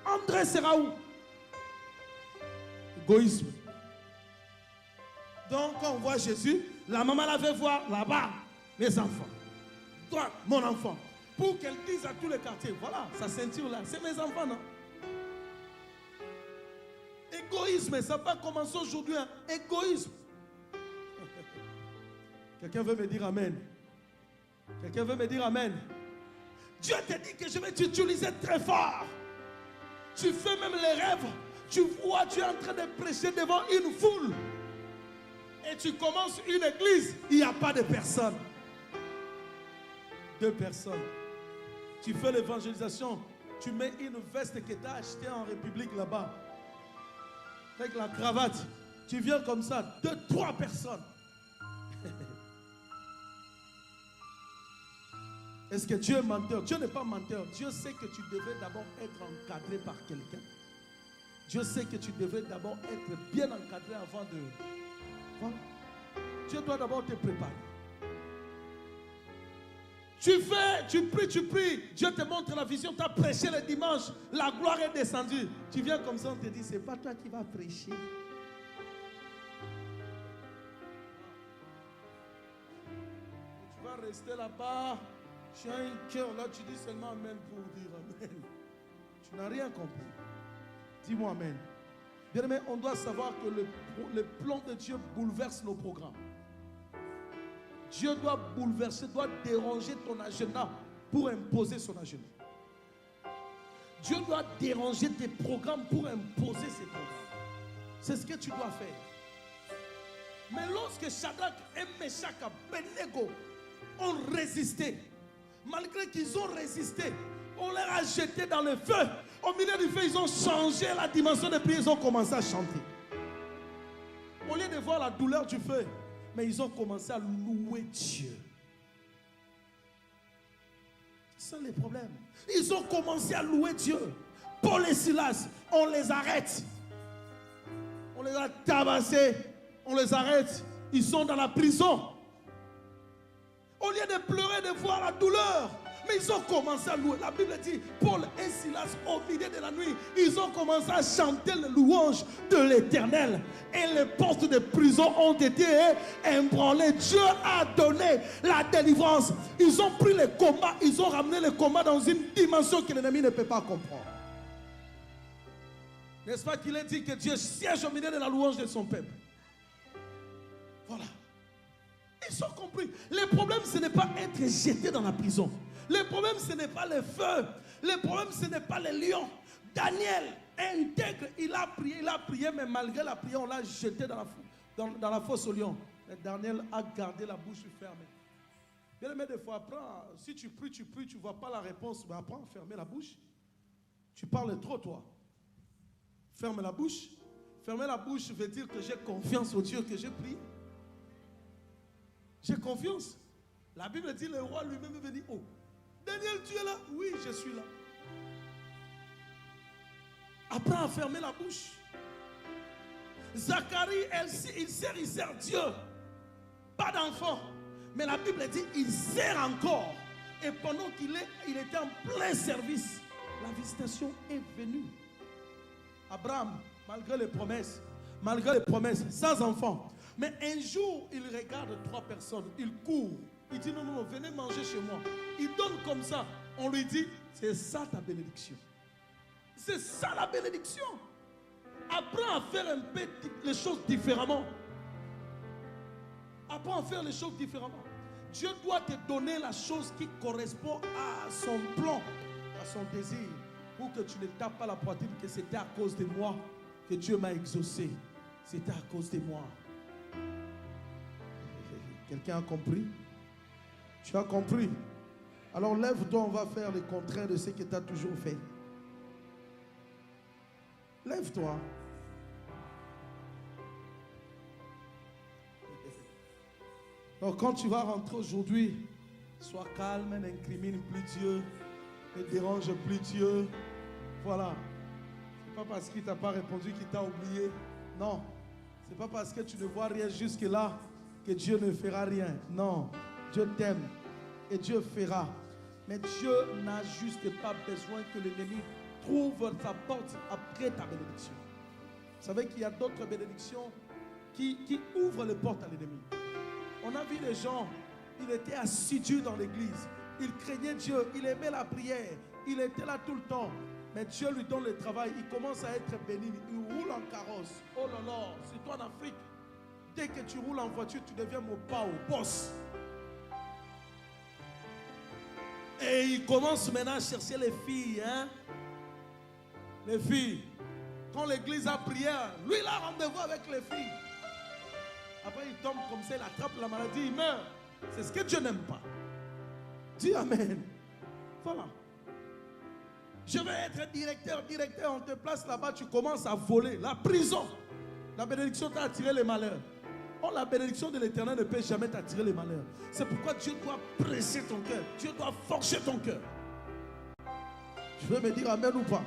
André sera où? Égoïsme. Donc quand on voit Jésus, la maman la veut voir là-bas, mes enfants. Toi, mon enfant. Pour qu'elle dise à tous les quartiers, voilà, sa ceinture là, c'est mes enfants, non? Égoïsme, ça va commencer aujourd'hui, hein? Égoïsme. Quelqu'un veut me dire amen? Quelqu'un veut me dire amen? Dieu te dit que je vais t'utiliser très fort. Tu fais même les rêves. Tu vois, tu es en train de prêcher devant une foule. Et tu commences une église, il n'y a pas de personnes. 2 personnes. Tu fais l'évangélisation, tu mets une veste que tu as achetée en République là-bas. Avec la cravate. Tu viens comme ça, 2, 3 personnes. Est-ce que Dieu est menteur? Dieu n'est pas menteur. Dieu sait que tu devais d'abord être encadré par quelqu'un. Dieu sait que tu devais d'abord être bien encadré avant de... Voilà. Dieu doit d'abord te préparer. Tu fais, tu pries. Dieu te montre la vision. Tu as prêché le dimanche. La gloire est descendue. Tu viens comme ça, on te dit, c'est pas toi qui vas prêcher. Tu vas rester là-bas. Tu as un cœur là, tu dis seulement amen pour dire amen. Tu n'as rien compris. Dis-moi amen. Bien aimé, on doit savoir que le plan de Dieu bouleverse nos programmes. Dieu doit bouleverser, doit déranger ton agenda pour imposer son agenda. Dieu doit déranger tes programmes pour imposer ses programmes. C'est ce que tu dois faire. Mais lorsque Shadrach et Meshach et Abednego ont résisté, malgré qu'ils ont résisté, on les a jetés dans le feu. Au milieu du feu, ils ont changé la dimension de prière. Ils ont commencé à chanter. Au lieu de voir la douleur du feu, mais ils ont commencé à louer Dieu. C'est les problèmes. Ils ont commencé à louer Dieu. Paul et Silas, on les arrête. On les a tabassés, on les arrête. Ils sont dans la prison. Au lieu de pleurer, de voir la douleur, mais ils ont commencé à louer. La Bible dit, Paul et Silas, au milieu de la nuit, ils ont commencé à chanter les louanges de l'Éternel. Et les portes de prison ont été ébranlées. Dieu a donné la délivrance. Ils ont pris les combats, ils ont ramené les combats dans une dimension que l'ennemi ne peut pas comprendre. N'est-ce pas qu'il est dit que Dieu siège au milieu de la louange de son peuple? Voilà. Ils ont compris. Le problème, ce n'est pas être jeté dans la prison. Le problème, ce n'est pas le feu. Le problème, ce n'est pas les lions. Daniel, intègre, il a prié, mais malgré la prière, on l'a jeté dans la fosse aux lions. Et Daniel a gardé la bouche fermée. Bien aimé, des fois, apprends, si tu pries, tu ne vois pas la réponse, mais apprends à fermer la bouche. Tu parles trop, toi. Ferme la bouche. Fermer la bouche veut dire que j'ai confiance au Dieu que j'ai prié. J'ai confiance. La Bible dit, le roi lui-même est venu. Oh, Daniel, tu es là? Oui, je suis là. Apprends à fermer la bouche. Zacharie, il sert Dieu. Pas d'enfant. Mais la Bible dit, il sert encore. Et pendant qu'il était en plein service, la visitation est venue. Abraham, malgré les promesses, sans enfant. Mais un jour, il regarde 3 personnes, il court, il dit non, venez manger chez moi. Il donne comme ça, on lui dit, c'est ça ta bénédiction. C'est ça la bénédiction. Apprends à faire un peu les choses différemment. Apprends à faire les choses différemment. Dieu doit te donner la chose qui correspond à son plan, à son désir. Pour que tu ne tapes pas la poitrine que c'était à cause de moi que Dieu m'a exaucé. C'était à cause de moi. Quelqu'un a compris? Tu as compris? Alors lève-toi, on va faire le contraire de ce que tu as toujours fait. Lève-toi. Donc quand tu vas rentrer aujourd'hui, sois calme, n'incrimine plus Dieu, ne dérange plus Dieu. Voilà. Ce n'est pas parce qu'il ne t'a pas répondu qu'il t'a oublié. Non. Ce n'est pas parce que tu ne vois rien jusque-là que Dieu ne fera rien. Non. Dieu t'aime et Dieu fera. Mais Dieu n'a juste pas besoin que l'ennemi trouve sa porte après ta bénédiction. Vous savez qu'il y a d'autres bénédictions qui ouvrent les portes à l'ennemi. On a vu les gens, ils étaient assidus dans l'église. Ils craignaient Dieu, ils aimaient la prière. Il était là tout le temps. Mais Dieu lui donne le travail. Il commence à être béni. Il roule en carrosse. Oh là là, surtout en Afrique. Dès que tu roules en voiture, tu deviens mon pao, boss. Et il commence maintenant à chercher les filles. Hein? Les filles. Quand l'église a prière, lui il a rendez-vous avec les filles. Après il tombe comme ça, il attrape la maladie, il meurt. C'est ce que Dieu n'aime pas. Dis Amen. Voilà. Je vais être directeur, on te place là-bas, tu commences à voler. La prison. La bénédiction t'a attiré les malheurs. Oh, la bénédiction de l'Éternel ne peut jamais t'attirer les malheurs. C'est pourquoi Dieu doit presser ton cœur. Dieu doit forcer ton cœur. Tu veux me dire Amen ou pas?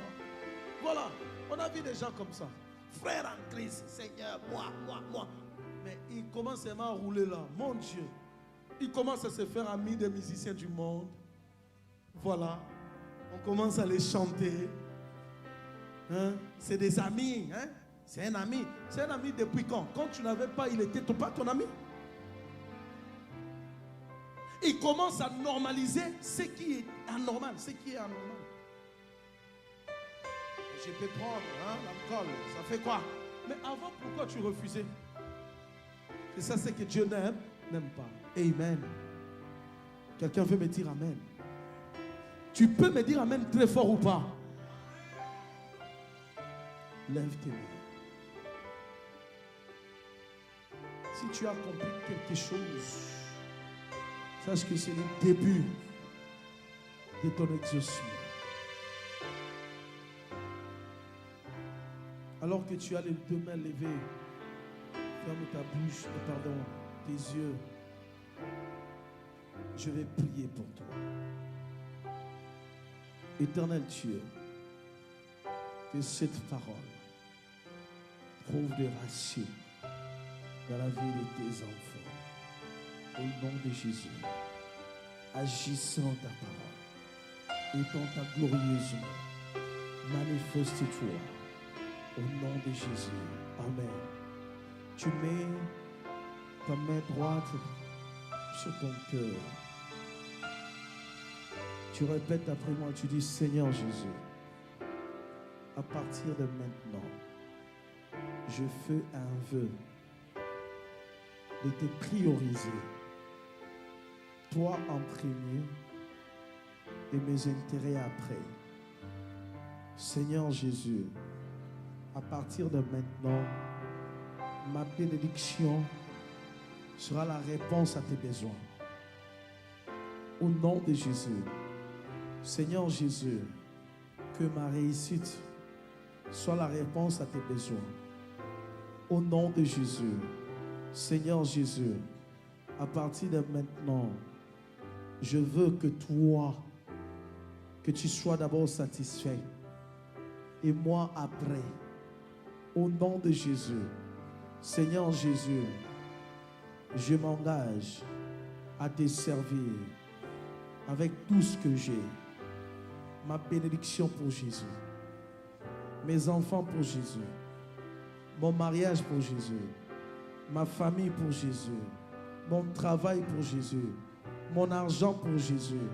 Voilà. On a vu des gens comme ça. Frère en Christ, Seigneur, moi. Mais il commence seulement à rouler là. Mon Dieu. Il commence à se faire ami des musiciens du monde. Voilà. On commence à les chanter. Hein? C'est des amis. Hein? C'est un ami. C'est un ami depuis quand? Quand tu n'avais pas, il était pas ton ami. Il commence à normaliser ce qui est anormal. Je peux prendre l'alcool. Ça fait quoi? Mais avant, pourquoi tu refusais? C'est ça, c'est que Dieu n'aime pas. Amen. Quelqu'un veut me dire Amen? Tu peux me dire Amen très fort ou pas? Lève tes mains. Si tu as compris quelque chose, sache que c'est le début de ton exaucement. Alors que tu as les 2 mains levées, ferme ta bouche, pardon, tes yeux. Je vais prier pour toi. Éternel Dieu, que cette parole trouve des racines dans la vie de tes enfants. Au nom de Jésus, agissant ta parole, étant ta glorieuse main, manifeste-toi au nom de Jésus. Amen. Tu mets ta main droite sur ton cœur. Tu répètes après moi, tu dis: Seigneur Jésus, à partir de maintenant, je fais un vœu de te prioriser, toi en premier et mes intérêts après. Seigneur Jésus, à partir de maintenant, ma bénédiction sera la réponse à tes besoins. Au nom de Jésus, Seigneur Jésus, que ma réussite soit la réponse à tes besoins. Au nom de Jésus, Seigneur Jésus, à partir de maintenant, je veux que toi, que tu sois d'abord satisfait et moi après. Au nom de Jésus, Seigneur Jésus, je m'engage à te servir avec tout ce que j'ai. Ma bénédiction pour Jésus, mes enfants pour Jésus, mon mariage pour Jésus, ma famille pour Jésus, mon travail pour Jésus, mon argent pour Jésus,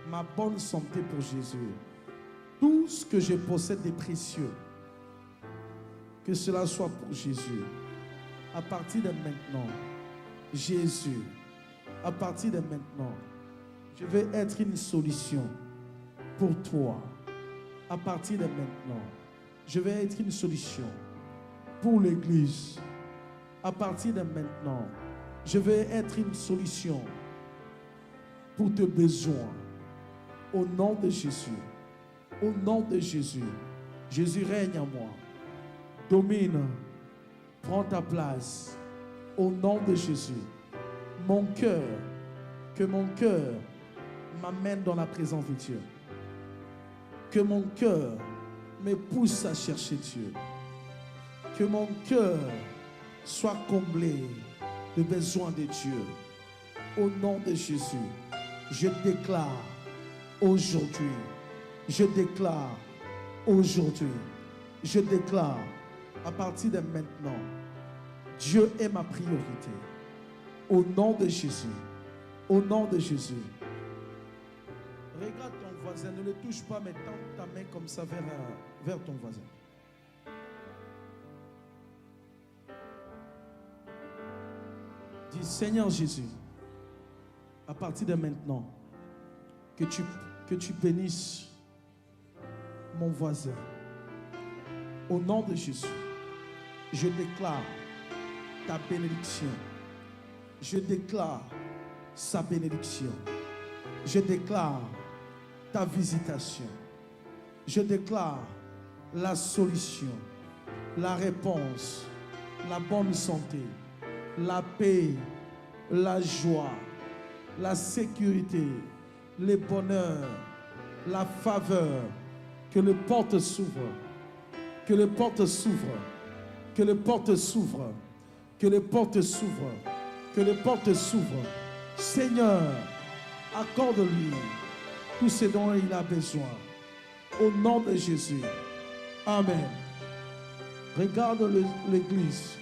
ma bonne santé pour Jésus. Tout ce que je possède de précieux, que cela soit pour Jésus. À partir de maintenant, Jésus, à partir de maintenant, je vais être une solution pour toi. À partir de maintenant, je vais être une solution pour l'Église. À partir de maintenant, je vais être une solution pour tes besoins. Au nom de Jésus. Au nom de Jésus. Jésus règne en moi. Domine. Prends ta place. Au nom de Jésus. Mon cœur, que mon cœur m'amène dans la présence de Dieu. Que mon cœur me pousse à chercher Dieu. Que mon cœur soit comblé de besoins de Dieu. Au nom de Jésus, je déclare aujourd'hui, je déclare aujourd'hui, je déclare à partir de maintenant, Dieu est ma priorité. Au nom de Jésus, au nom de Jésus. Regarde ton voisin, ne le touche pas, mais tends ta main comme ça vers ton voisin. Dis: Seigneur Jésus, à partir de maintenant, que tu bénisses mon voisin. Au nom de Jésus, je déclare ta bénédiction. Je déclare sa bénédiction. Je déclare ta visitation. Je déclare la solution, la réponse, la bonne santé, la paix, la joie, la sécurité, le bonheur, la faveur. Que les portes s'ouvrent. Que les portes s'ouvrent. Que les portes s'ouvrent. Que les portes s'ouvrent. Que les portes s'ouvrent. Seigneur, accorde-lui tout ce dont il a besoin. Au nom de Jésus. Amen. Regarde l'église.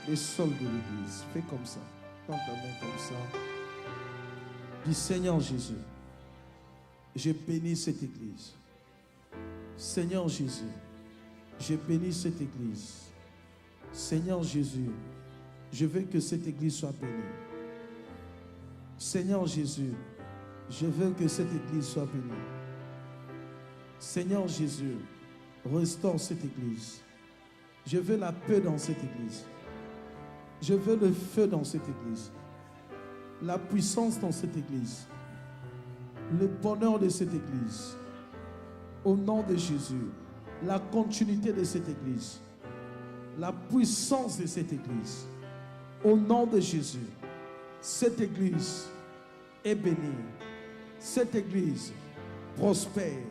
Les sols de l'église. Fais comme ça. Tends ta main comme ça. Dis: Seigneur Jésus, je bénis cette église. Seigneur Jésus, je bénis cette église. Seigneur Jésus, je veux que cette église soit bénie. Seigneur Jésus, je veux que cette église soit bénie. Seigneur Jésus, restaure cette église. Je veux la paix dans cette église. Je veux le feu dans cette église. La puissance dans cette église. Le bonheur de cette église. Au nom de Jésus, la continuité de cette église. La puissance de cette église. Au nom de Jésus, cette église est bénie. Cette église prospère.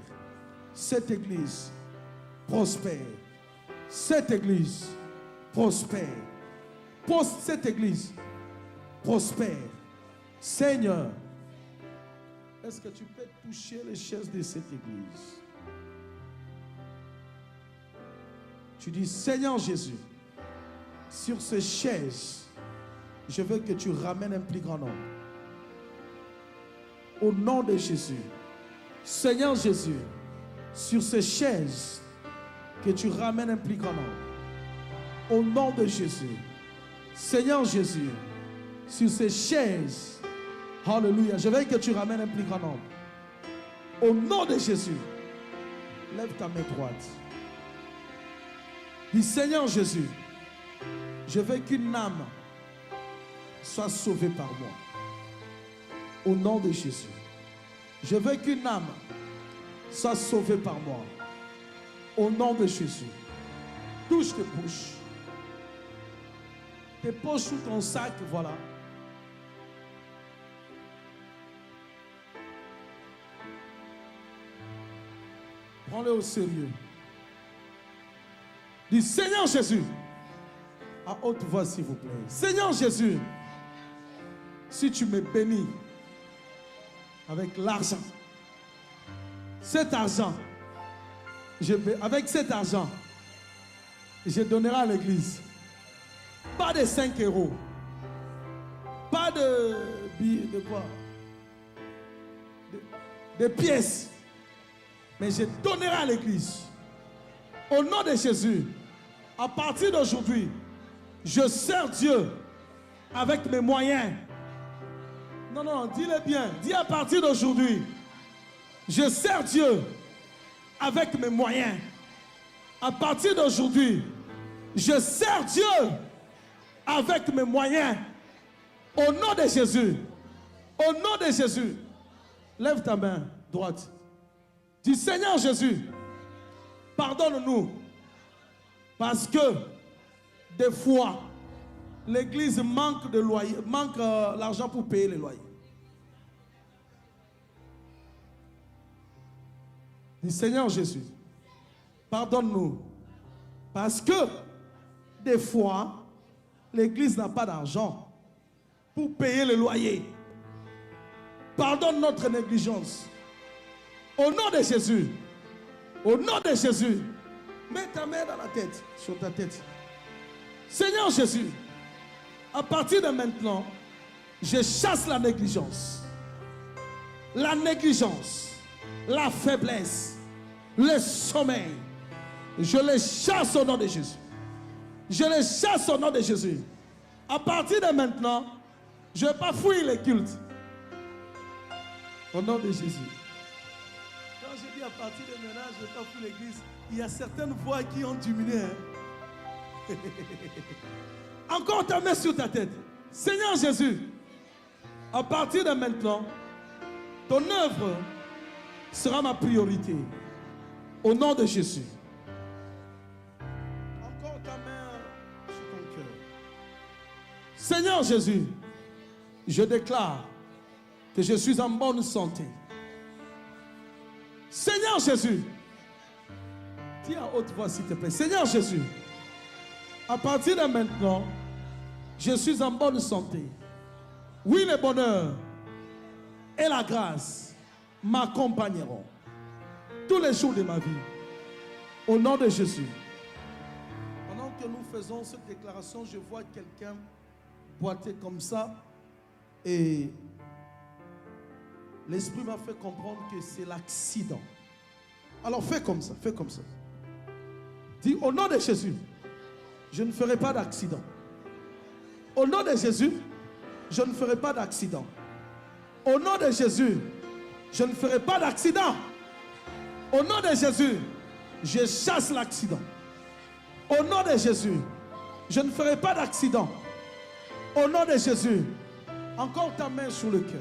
Cette église prospère. Cette église prospère. Cette église prospère. Seigneur, est-ce que tu peux toucher les chaises de cette église? Tu dis, Seigneur Jésus, sur ces chaises, je veux que tu ramènes un plus grand nombre. Au nom de Jésus. Seigneur Jésus, sur ces chaises, que tu ramènes un plus grand nombre. Au nom de Jésus. Seigneur Jésus, sur ces chaises, alléluia, je veux que tu ramènes un plus grand nombre. Au nom de Jésus, lève ta main droite. Dis, Seigneur Jésus, je veux qu'une âme soit sauvée par moi. Au nom de Jésus. Je veux qu'une âme soit sauvée par moi. Au nom de Jésus. Touche tes poches. Tes poches ou ton sac, voilà. Prends-le au sérieux. Dis, Seigneur Jésus, à haute voix s'il vous plaît. Seigneur Jésus, si tu me bénis avec l'argent, cet argent, avec cet argent, je donnerai à l'église. Pas de 5 euros. Pas de quoi? De pièces. Mais je donnerai à l'église. Au nom de Jésus, à partir d'aujourd'hui, je sers Dieu avec mes moyens. Non, non, dis-le bien. Dis à partir d'aujourd'hui, je sers Dieu avec mes moyens. À partir d'aujourd'hui, je sers Dieu avec mes moyens. Au nom de Jésus. Au nom de Jésus. Lève ta main droite. Dis, Seigneur Jésus, pardonne-nous. Parce que des fois, l'église manque de loyer, manque l'argent pour payer les loyers. Dis, Seigneur Jésus, pardonne-nous. Parce que des fois, l'église n'a pas d'argent pour payer le loyer. Pardonne notre négligence. Au nom de Jésus. Au nom de Jésus. Mets ta main dans la tête, sur ta tête. Seigneur Jésus, à partir de maintenant, je chasse la négligence. La négligence, la faiblesse, le sommeil. Je les chasse au nom de Jésus. Je les chasse au nom de Jésus. À partir de maintenant, je ne vais pas fuir les cultes. Au nom de Jésus. Quand je dis à partir de maintenant, je ne vais pas fuir l'église, il y a certaines voix qui ont diminué. Hein? Encore ta main sur ta tête. Seigneur Jésus, à partir de maintenant, ton œuvre sera ma priorité. Au nom de Jésus. Encore ta main sur ton cœur. Seigneur Jésus, je déclare que je suis en bonne santé. Seigneur Jésus, dis à haute voix s'il te plaît. Seigneur Jésus, à partir de maintenant, je suis en bonne santé. Oui, le bonheur et la grâce m'accompagneront tous les jours de ma vie. Au nom de Jésus. Pendant que nous faisons cette déclaration, je vois quelqu'un boiter comme ça et l'Esprit m'a fait comprendre que c'est l'accident. Alors fais comme ça, fais comme ça. Dis au nom de Jésus, je ne ferai pas d'accident. Au nom de Jésus, je ne ferai pas d'accident. Au nom de Jésus, je ne ferai pas d'accident. Au nom de Jésus, je chasse l'accident. Au nom de Jésus, je ne ferai pas d'accident. Au nom de Jésus, encore ta main sur le cœur.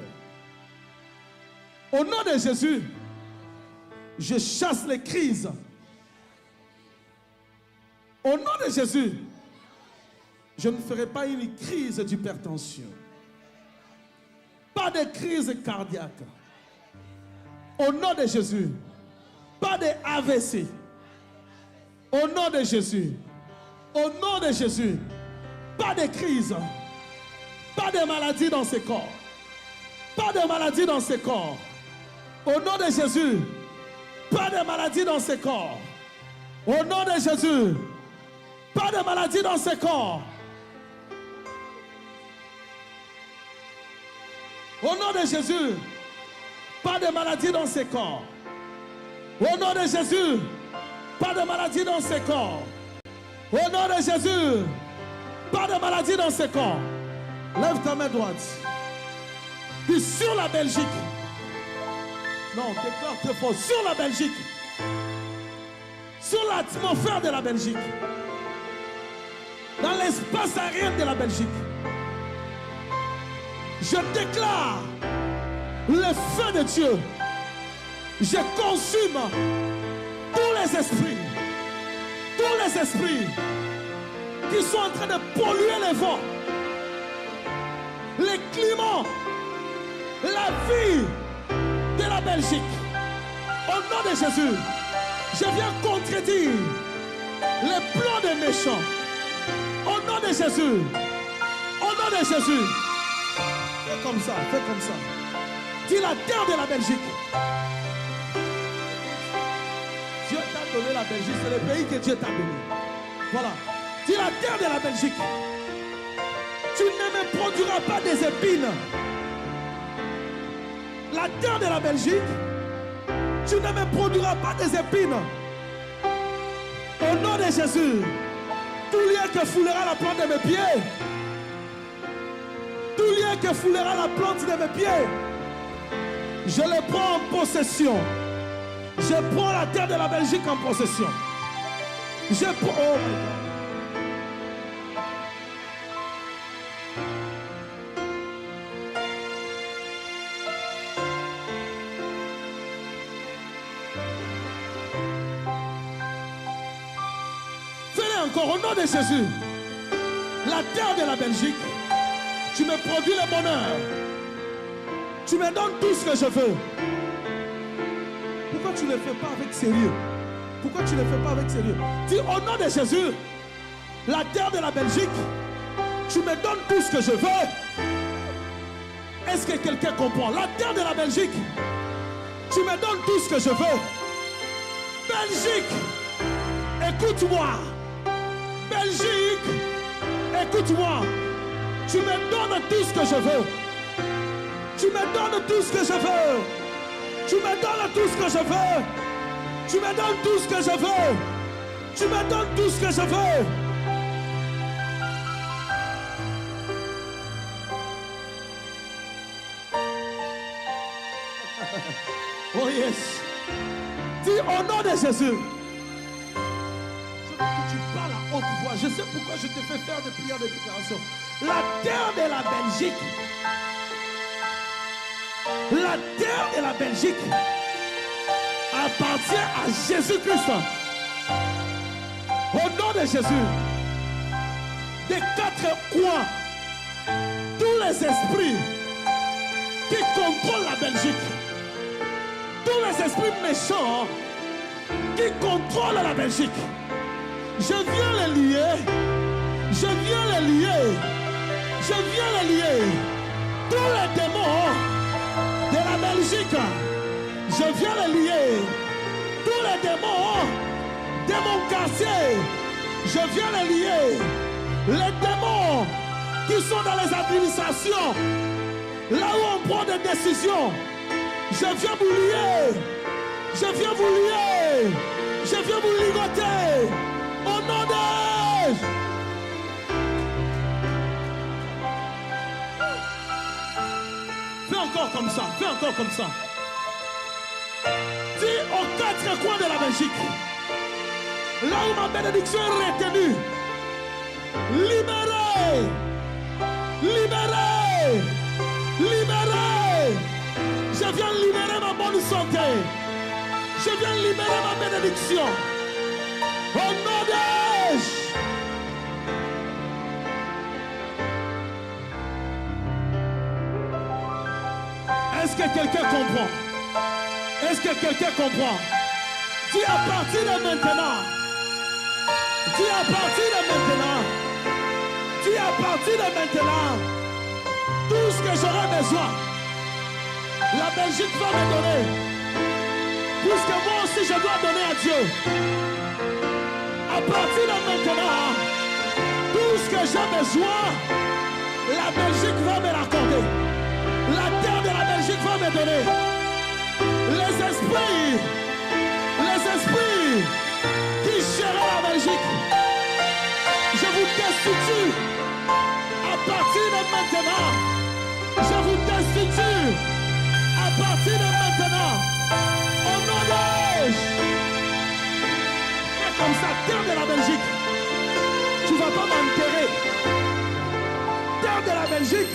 Au nom de Jésus, je chasse les crises. Au nom de Jésus, je ne ferai pas une crise d'hypertension. Pas de crise cardiaque. Au nom de Jésus, pas de AVC. Au nom de Jésus. Au nom de Jésus. Pas de crise. Pas de maladie dans ce corps. Pas de maladie dans ce corps. Au nom de Jésus. Pas de maladie dans ce corps. Au nom de Jésus. Pas de maladie dans ce corps. Au nom de Jésus. Pas de maladie dans ce corps. Au nom de Jésus. Pas de maladie dans ce corps. Au nom de Jésus. Pas de maladie dans ce corps. Lève ta main droite. Puis sur la Belgique. Non, déclare très fort. Sur la Belgique. Sur l'atmosphère de la Belgique. Dans l'espace aérien de la Belgique. Je déclare le feu de Dieu. Je consume tous les esprits qui sont en train de polluer les vents, les climats, la vie de la Belgique. Au nom de Jésus, je viens contredire les plans des méchants. Au nom de Jésus, au nom de Jésus, fais comme ça, fais comme ça. Dis la terre de la Belgique. Dieu t'a donné la Belgique, c'est le pays que Dieu t'a donné. Voilà. Dis la terre de la Belgique. Tu ne me produiras pas des épines. La terre de la Belgique, tu ne me produiras pas des épines. Au nom de Jésus, tout lien que foulera la plante de mes pieds, tout lien que foulera la plante de mes pieds, je le prends en possession. Je prends la terre de la Belgique en possession. Je prends... Oh my God. Fais-le encore au nom de Jésus. La terre de la Belgique, tu me produis le bonheur. Tu me donnes tout ce que je veux. Pourquoi tu ne le fais pas avec sérieux? Pourquoi tu ne le fais pas avec sérieux? Dis au nom de Jésus, la terre de la Belgique, tu me donnes tout ce que je veux. Est-ce que quelqu'un comprend? La terre de la Belgique, tu me donnes tout ce que je veux. Belgique, écoute-moi. Belgique, écoute-moi. Tu me donnes tout ce que je veux. Tu me donnes tout ce que je veux. Tu me donnes tout ce que je veux. Tu me donnes tout ce que je veux. Tu me donnes tout ce que je veux. Oh yes. Dis au nom de Jésus. Je veux que tu parles à haute voix. Je sais pourquoi je te fais faire des prières de déclaration. La terre de la Belgique. La terre de la Belgique appartient à Jésus-Christ. Au nom de Jésus, des quatre coins, tous les esprits qui contrôlent la Belgique, tous les esprits méchants qui contrôlent la Belgique, je viens les lier, je viens les lier, je viens les lier. Tous les démons de la Belgique, je viens les lier. Tous les démons de mon quartier, je viens les lier. Les démons qui sont dans les administrations, là où on prend des décisions, je viens vous lier. Je viens vous lier. Je viens vous ligoter. Au nom de... Fais encore comme ça. Fais encore comme ça. Dis aux quatre coins de la Belgique, là où ma bénédiction est retenue, libérez, libérez, libérez. Je viens libérer ma bonne santé. Je viens libérer ma bénédiction. Au nom de... Est-ce que quelqu'un comprend? Est-ce que quelqu'un comprend? Dis à partir de maintenant, Dis à partir de maintenant. Dis à partir de maintenant. Tout ce que j'aurai besoin, la Belgique va me donner. Puisque moi aussi je dois donner à Dieu. À partir de maintenant, tout ce que j'ai besoin, la Belgique va me l'accorder. La terre de la Belgique va me donner. Les esprits qui gèrent la Belgique, je vous destitue. À partir de maintenant, je vous destitue. À partir de maintenant, au nom de Jésus. Comme ça, terre de la Belgique, tu ne vas pas m'enterrer. Terre de la Belgique,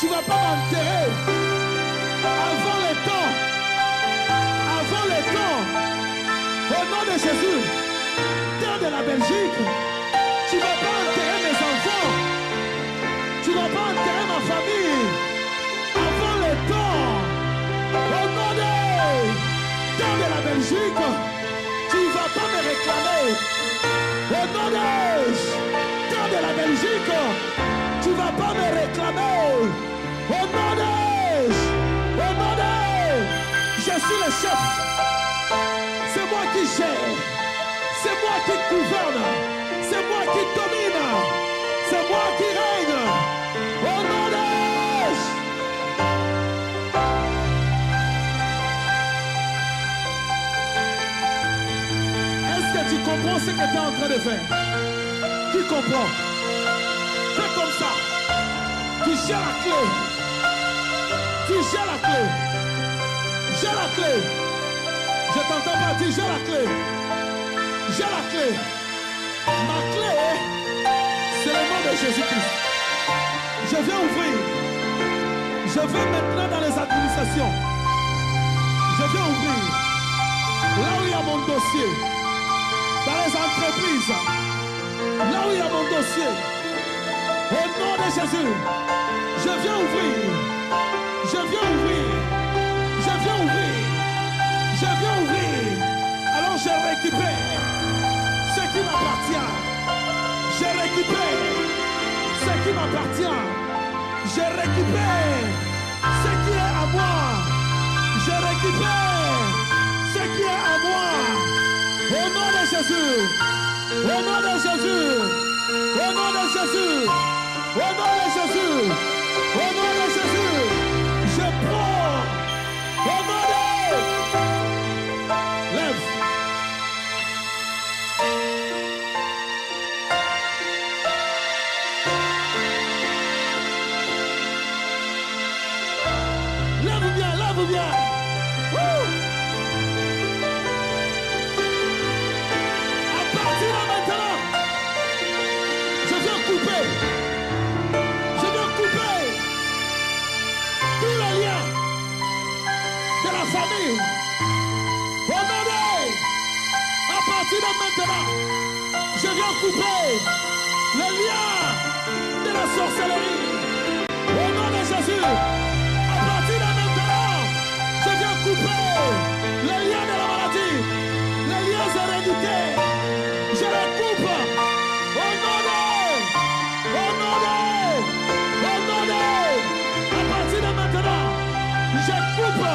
tu ne vas pas m'enterrer. Avant le temps, au nom de Jésus, terre de la Belgique, tu ne vas pas enterrer mes enfants. Tu ne vas pas enterrer ma famille. Avant le temps, au nom de terre de la Belgique, tu ne vas pas me réclamer. Au nom de terre de la Belgique, tu ne vas pas me réclamer. Au nom de je suis le chef. C'est moi qui gère. C'est moi qui gouverne. C'est moi qui domine. C'est moi qui règne. Au nom de Est-ce que tu comprends ce que tu es en train de faire? Qui comprend? Fais comme ça. Tu gères la clé. Tu gères la clé. J'ai la clé. Je t'entends pas dire j'ai la clé. J'ai la clé. Ma clé, c'est le nom de Jésus-Christ. Je vais ouvrir. Je vais maintenant dans les administrations. Je vais ouvrir. Là où il y a mon dossier. Dans les entreprises. Là où il y a mon dossier. Au nom de Jésus. Je viens ouvrir. Je viens ouvrir. Je viens ouvrir. Je viens ouvrir. Alors je récupère ce qui m'appartient. Je récupère ce qui m'appartient. Je récupère ce qui est à moi. Je récupère ce qui est à moi. Au nom de Jésus. Au nom de Jésus. Au nom de Jésus. Au nom de Jésus. Au nom de Jésus. Je prends. Au nom de... Lève. Lève bien, lève bien. Woo! À partir de maintenant, je viens couper. Je viens couper tous les liens de la famille. Honoré, à partir de maintenant, je viens couper le lien de la sorcellerie. Au nom de Jésus, à partir de maintenant, je viens couper le lien de la maladie, les liens héréditaires. Je les coupe. Honoré, à partir de maintenant, je coupe.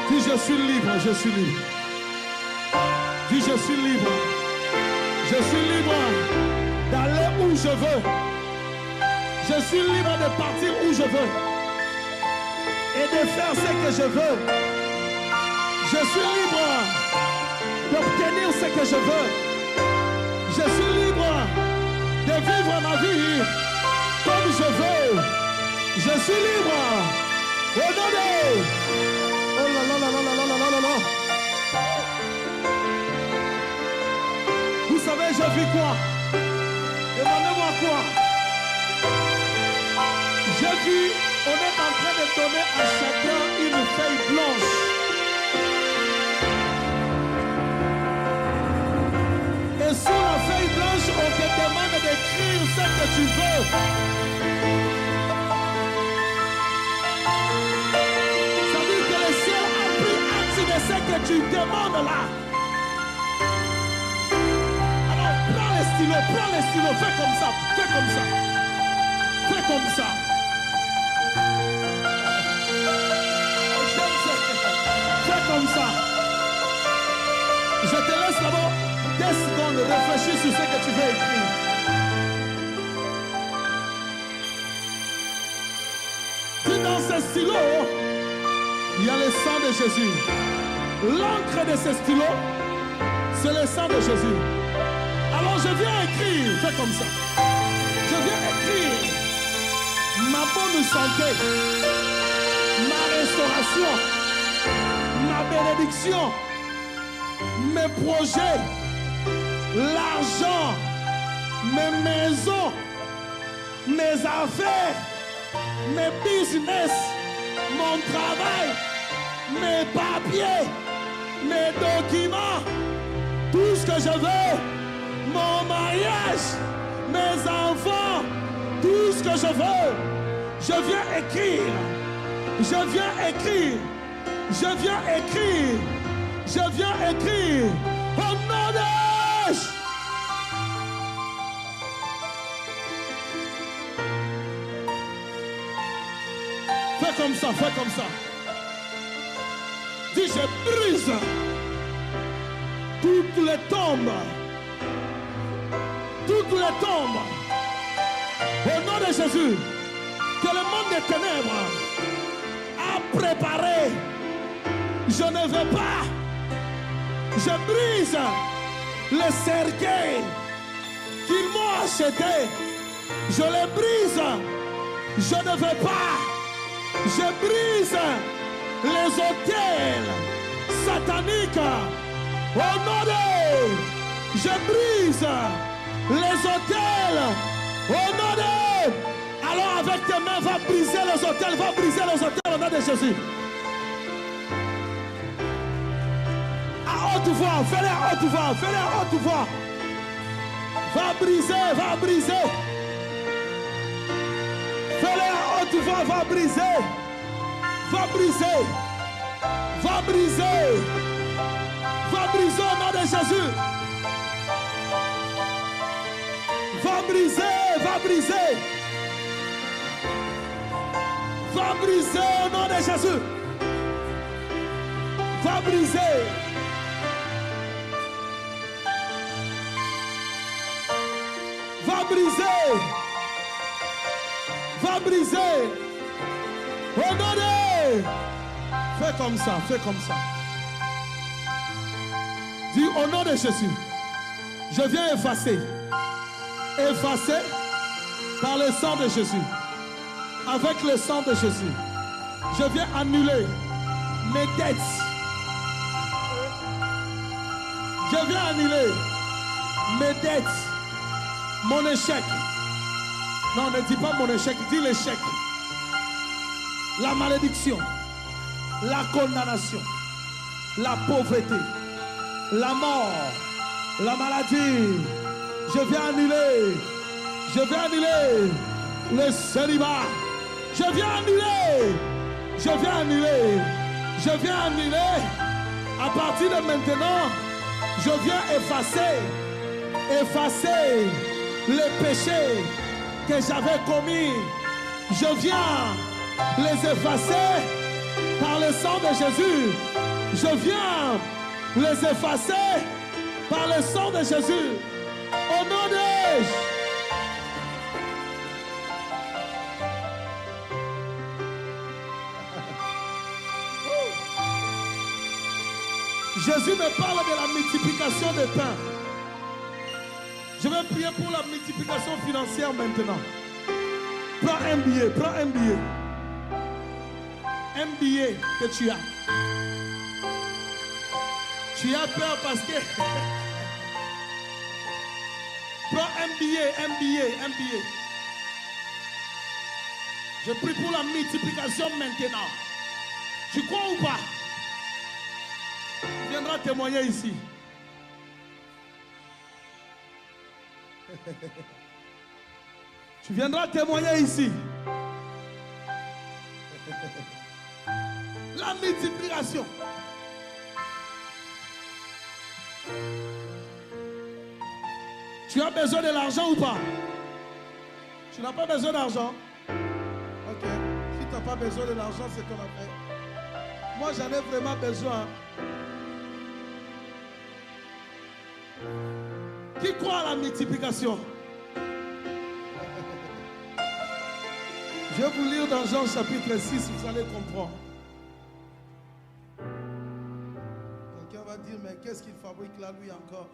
Dis je suis libre, je suis libre. Dis je suis libre. Je suis libre d'aller où je veux. Je suis libre de partir où je veux. Et de faire ce que je veux. Je suis libre d'obtenir ce que je veux. Je suis libre de vivre ma vie comme je veux. Je suis libre. Au nom de... Oh là là là là là là là là là. Vous savez, je vis quoi? Demandez-moi quoi? Je vis, on est en train de donner à chacun une feuille blanche. Et sur la feuille blanche, on te demande d'écrire ce que tu veux. Ça veut dire que le ciel a pris acte là. Alors prends les stylos, fais comme ça, fais comme ça. Fais comme ça. Fais comme ça. Je te laisse d'abord 10 secondes de réfléchir sur ce que tu veux écrire. Puis dans ce stylo, il y a le sang de Jésus. L'encre de ce stylo, c'est le sang de Jésus. Alors je viens écrire, fais comme ça. Je viens écrire ma bonne santé, ma restauration, ma bénédiction, mes projets, l'argent, mes maisons, mes affaires, mes business, mon travail, mes papiers, mes documents, tout ce que je veux, mon mariage, mes enfants, tout ce que je veux. Je viens écrire, je viens écrire, je viens écrire, je viens écrire au nom de Jésus. Fais comme ça, fais comme ça. Dis, je brise toutes les tombes. Toutes les tombes. Au nom de Jésus, que le monde des ténèbres a préparé. Je ne veux pas. Je brise les cercueils qu'ils m'ont achetés. Je les brise. Je ne veux pas. Je brise les autels sataniques. Au nom de... Je brise les autels. Au nom de... Alors avec tes mains, va briser les autels. Va briser les autels au nom de Jésus. À haute voix, fais-les à haute voix. Fais-les à haute voix. Va briser, va briser. Fais-les à haute voix, va briser. Va briser. Va briser. Va briser au nom de Jésus. Va briser, va briser. Va briser au nom de Jésus. Va briser. Va briser. Va briser. Au nom de... Fais comme ça, fais comme ça. Dis au nom de Jésus. Je viens effacer. Effacer par le sang de Jésus. Avec le sang de Jésus. Je viens annuler mes dettes. Je viens annuler mes dettes. Mon échec. Non, ne dis pas mon échec, dis l'échec. La malédiction. La condamnation. La pauvreté. La mort. La maladie. Je viens annuler. Je viens annuler le célibat. Je viens annuler. Je viens annuler. Je viens annuler. À partir de maintenant, je viens effacer. Effacer les péchés que j'avais commis. Je viens les effacer par le sang de Jésus. Je viens les effacer par le sang de Jésus. Au nom de Jésus me parle de la multiplication des pains. Je vais prier pour la multiplication financière maintenant. Prends un billet, prends un billet. Un billet que tu as. Tu as peur parce que... Prends un billet, un billet, un billet. Je prie pour la multiplication maintenant. Tu crois ou pas? Tu viendras témoigner ici. Tu viendras témoigner ici. La multiplication. Tu as besoin de l'argent ou pas? Tu n'as pas besoin d'argent? Ok. Si tu n'as pas besoin de l'argent, c'est ton affaire. Moi, j'en ai vraiment besoin. Qui croit à la multiplication? Je vais vous lire dans Jean chapitre 6, vous allez comprendre. Quelqu'un va dire, mais qu'est-ce qu'il fabrique là, lui, encore?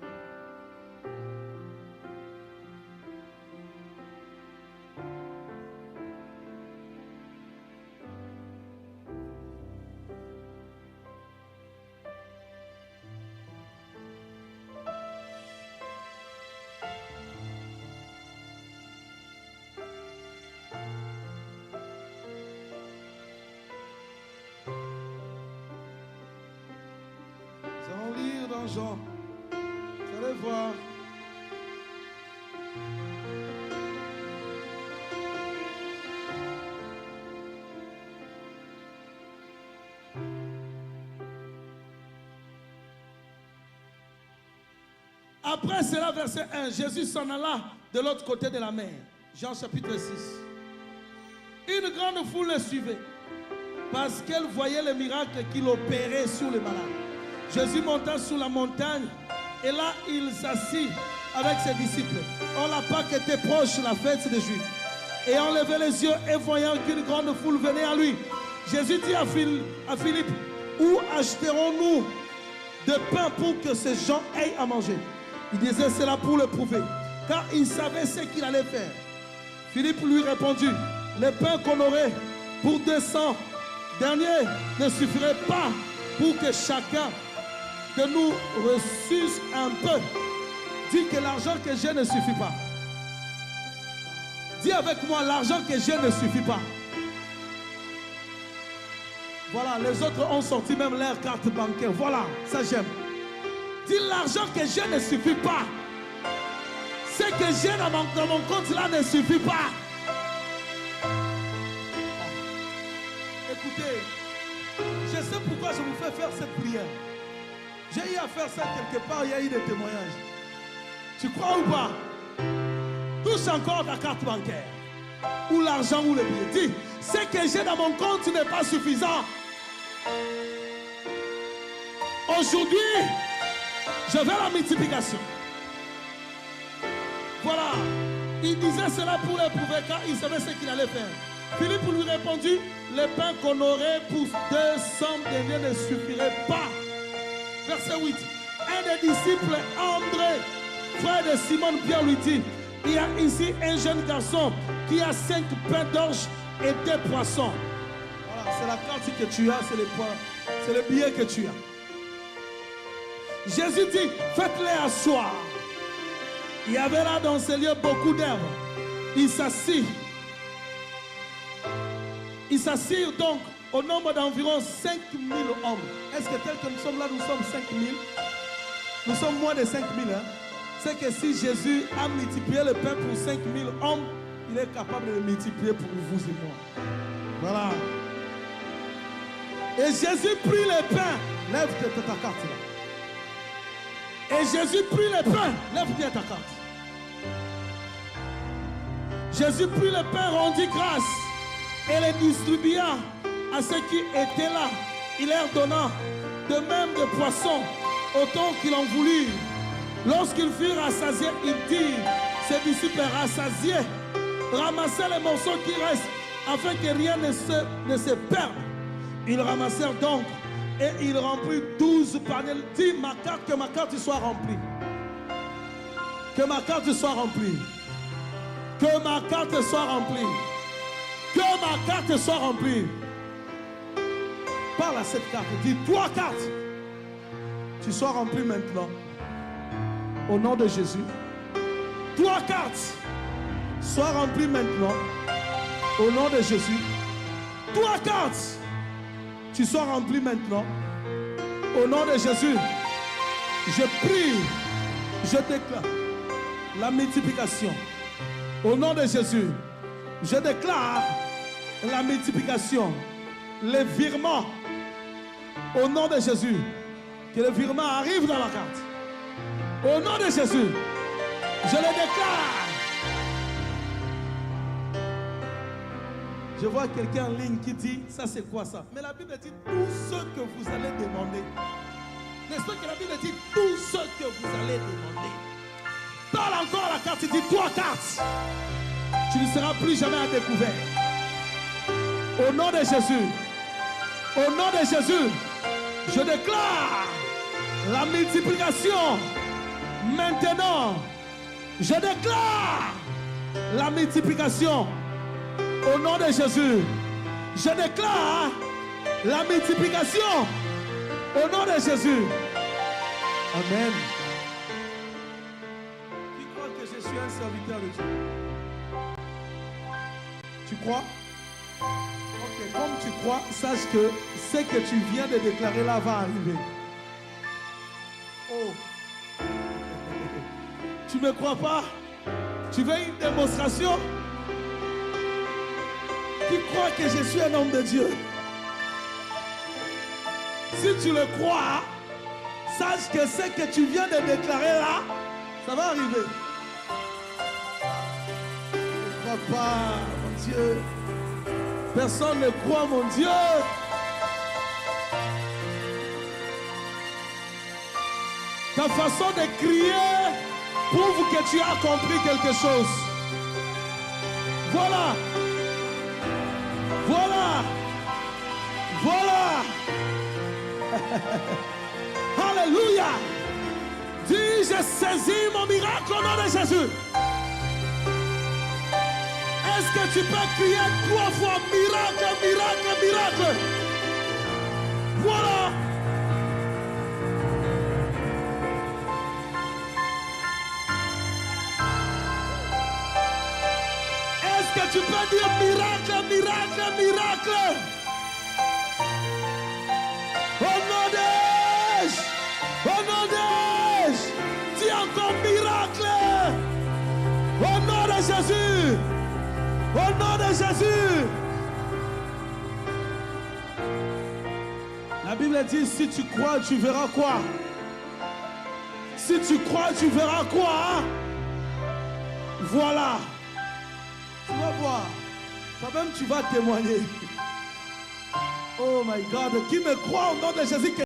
Jean, vous allez voir. Après cela, verset 1, Jésus s'en alla de l'autre côté de la mer. Jean chapitre 6. Une grande foule le suivait parce qu'elle voyait les miracles qu'il opérait sur les malades. Jésus monta sur la montagne et là il s'assit avec ses disciples. Or la Pâque était proche, la fête des Juifs. Et enlevait les yeux et voyant qu'une grande foule venait à lui, Jésus dit à Philippe, où acheterons-nous de pain pour que ces gens aient à manger? Il disait cela pour le prouver, car il savait ce qu'il allait faire. Philippe lui répondit, les pains qu'on aurait pour 200 derniers ne suffiraient pas pour que chacun de nous reçût un peu. Dis que l'argent que j'ai ne suffit pas. Dis avec moi, l'argent que j'ai ne suffit pas. Voilà, les autres ont sorti même leur carte bancaire. Voilà, ça j'aime. Dis, l'argent que j'ai ne suffit pas. Ce que j'ai dans mon compte là ne suffit pas. Écoutez, je sais pourquoi je vous fais faire cette prière. J'ai eu à faire ça quelque part, il y a eu des témoignages. Tu crois ou pas? Touche encore ta carte bancaire. Ou l'argent ou le billet. Dis, ce que j'ai dans mon compte n'est pas suffisant. Aujourd'hui, je veux la multiplication. Voilà. Il disait cela pour l'éprouver car il savait ce qu'il allait faire. Philippe lui répondit, les pains qu'on aurait pour 200 deniers ne suffiraient pas. Verset 8. Un des disciples, André, frère de Simon-Pierre, lui dit, il y a ici un jeune garçon qui a 5 pains d'orge et 2 poissons. Voilà, c'est la carte que tu as, c'est les points, c'est le billet que tu as. Jésus dit, faites-les asseoir. Il y avait là dans ce lieu beaucoup d'herbes. Il s'assit. Ils s'assirent donc au nombre d'environ 5000 hommes. Est-ce que tel que nous sommes là, nous sommes 5000? Nous sommes moins de 5000. Hein? C'est que si Jésus a multiplié le pain pour 5000 hommes, il est capable de le multiplier pour vous et moi. Voilà. Et Jésus prit le pain. Lève ta carte là. Et Jésus prit le pain. Lève bien ta carte. Jésus prit le pain, rendit grâce et les distribua à ceux qui étaient là. Il leur donna de même de poissons autant qu'ils en voulurent. Lorsqu'ils furent rassasiés, il dit, ses disciples rassasiés, ramassez les morceaux qui restent afin que rien ne se perde. Ils ramassèrent donc et ils remplirent 12 paniers. Dis que ma carte soit remplie. Que ma carte soit remplie. Que ma carte soit remplie. Que ma carte soit remplie. Parle à cette carte. Dis, toi carte, tu sois remplie maintenant. Au nom de Jésus. Toi carte, sois remplie maintenant. Au nom de Jésus. Toi carte, tu sois remplie maintenant. Au nom de Jésus. Je prie, je déclare la multiplication. Au nom de Jésus, je déclare la multiplication, les virements. Au nom de Jésus, que le virement arrive dans la carte. Au nom de Jésus, je le déclare. Je vois quelqu'un en ligne qui dit, ça c'est quoi ça? Mais la Bible dit, tout ce que vous allez demander. N'est-ce pas que la Bible dit, tout ce que vous allez demander? Parle encore à la carte, il dit 3 cartes. Tu ne seras plus jamais à découvert. Au nom de Jésus, au nom de Jésus, je déclare la multiplication. Maintenant, je déclare la multiplication. Au nom de Jésus, je déclare la multiplication. Au nom de Jésus. Amen. Qui croit que je suis un serviteur de Dieu? Tu crois? Ok, comme tu crois, sache que ce que tu viens de déclarer là va arriver. Oh. Tu ne me crois pas? Tu veux une démonstration? Qui croit que je suis un homme de Dieu? Si tu le crois, sache que ce que tu viens de déclarer là, ça va arriver. Je ne crois pas, mon Dieu. Personne ne croit, mon Dieu. Ta façon de crier prouve que tu as compris quelque chose. Voilà. Voilà. Voilà. Alléluia. Dis, j'ai saisi mon miracle au nom de Jésus. Est-ce que tu peux crier 3 fois miracle, miracle, miracle? Voilà. Est-ce que tu peux dire miracle, miracle, miracle? Au nom de Jésus, dis encore miracle. Au nom de Jésus. Au nom de Jésus. La Bible dit, si tu crois, tu verras quoi? Si tu crois, tu verras quoi? Voilà. Tu vas voir. Toi-même, tu vas témoigner. Oh my God. Qui me croit au nom de Jésus?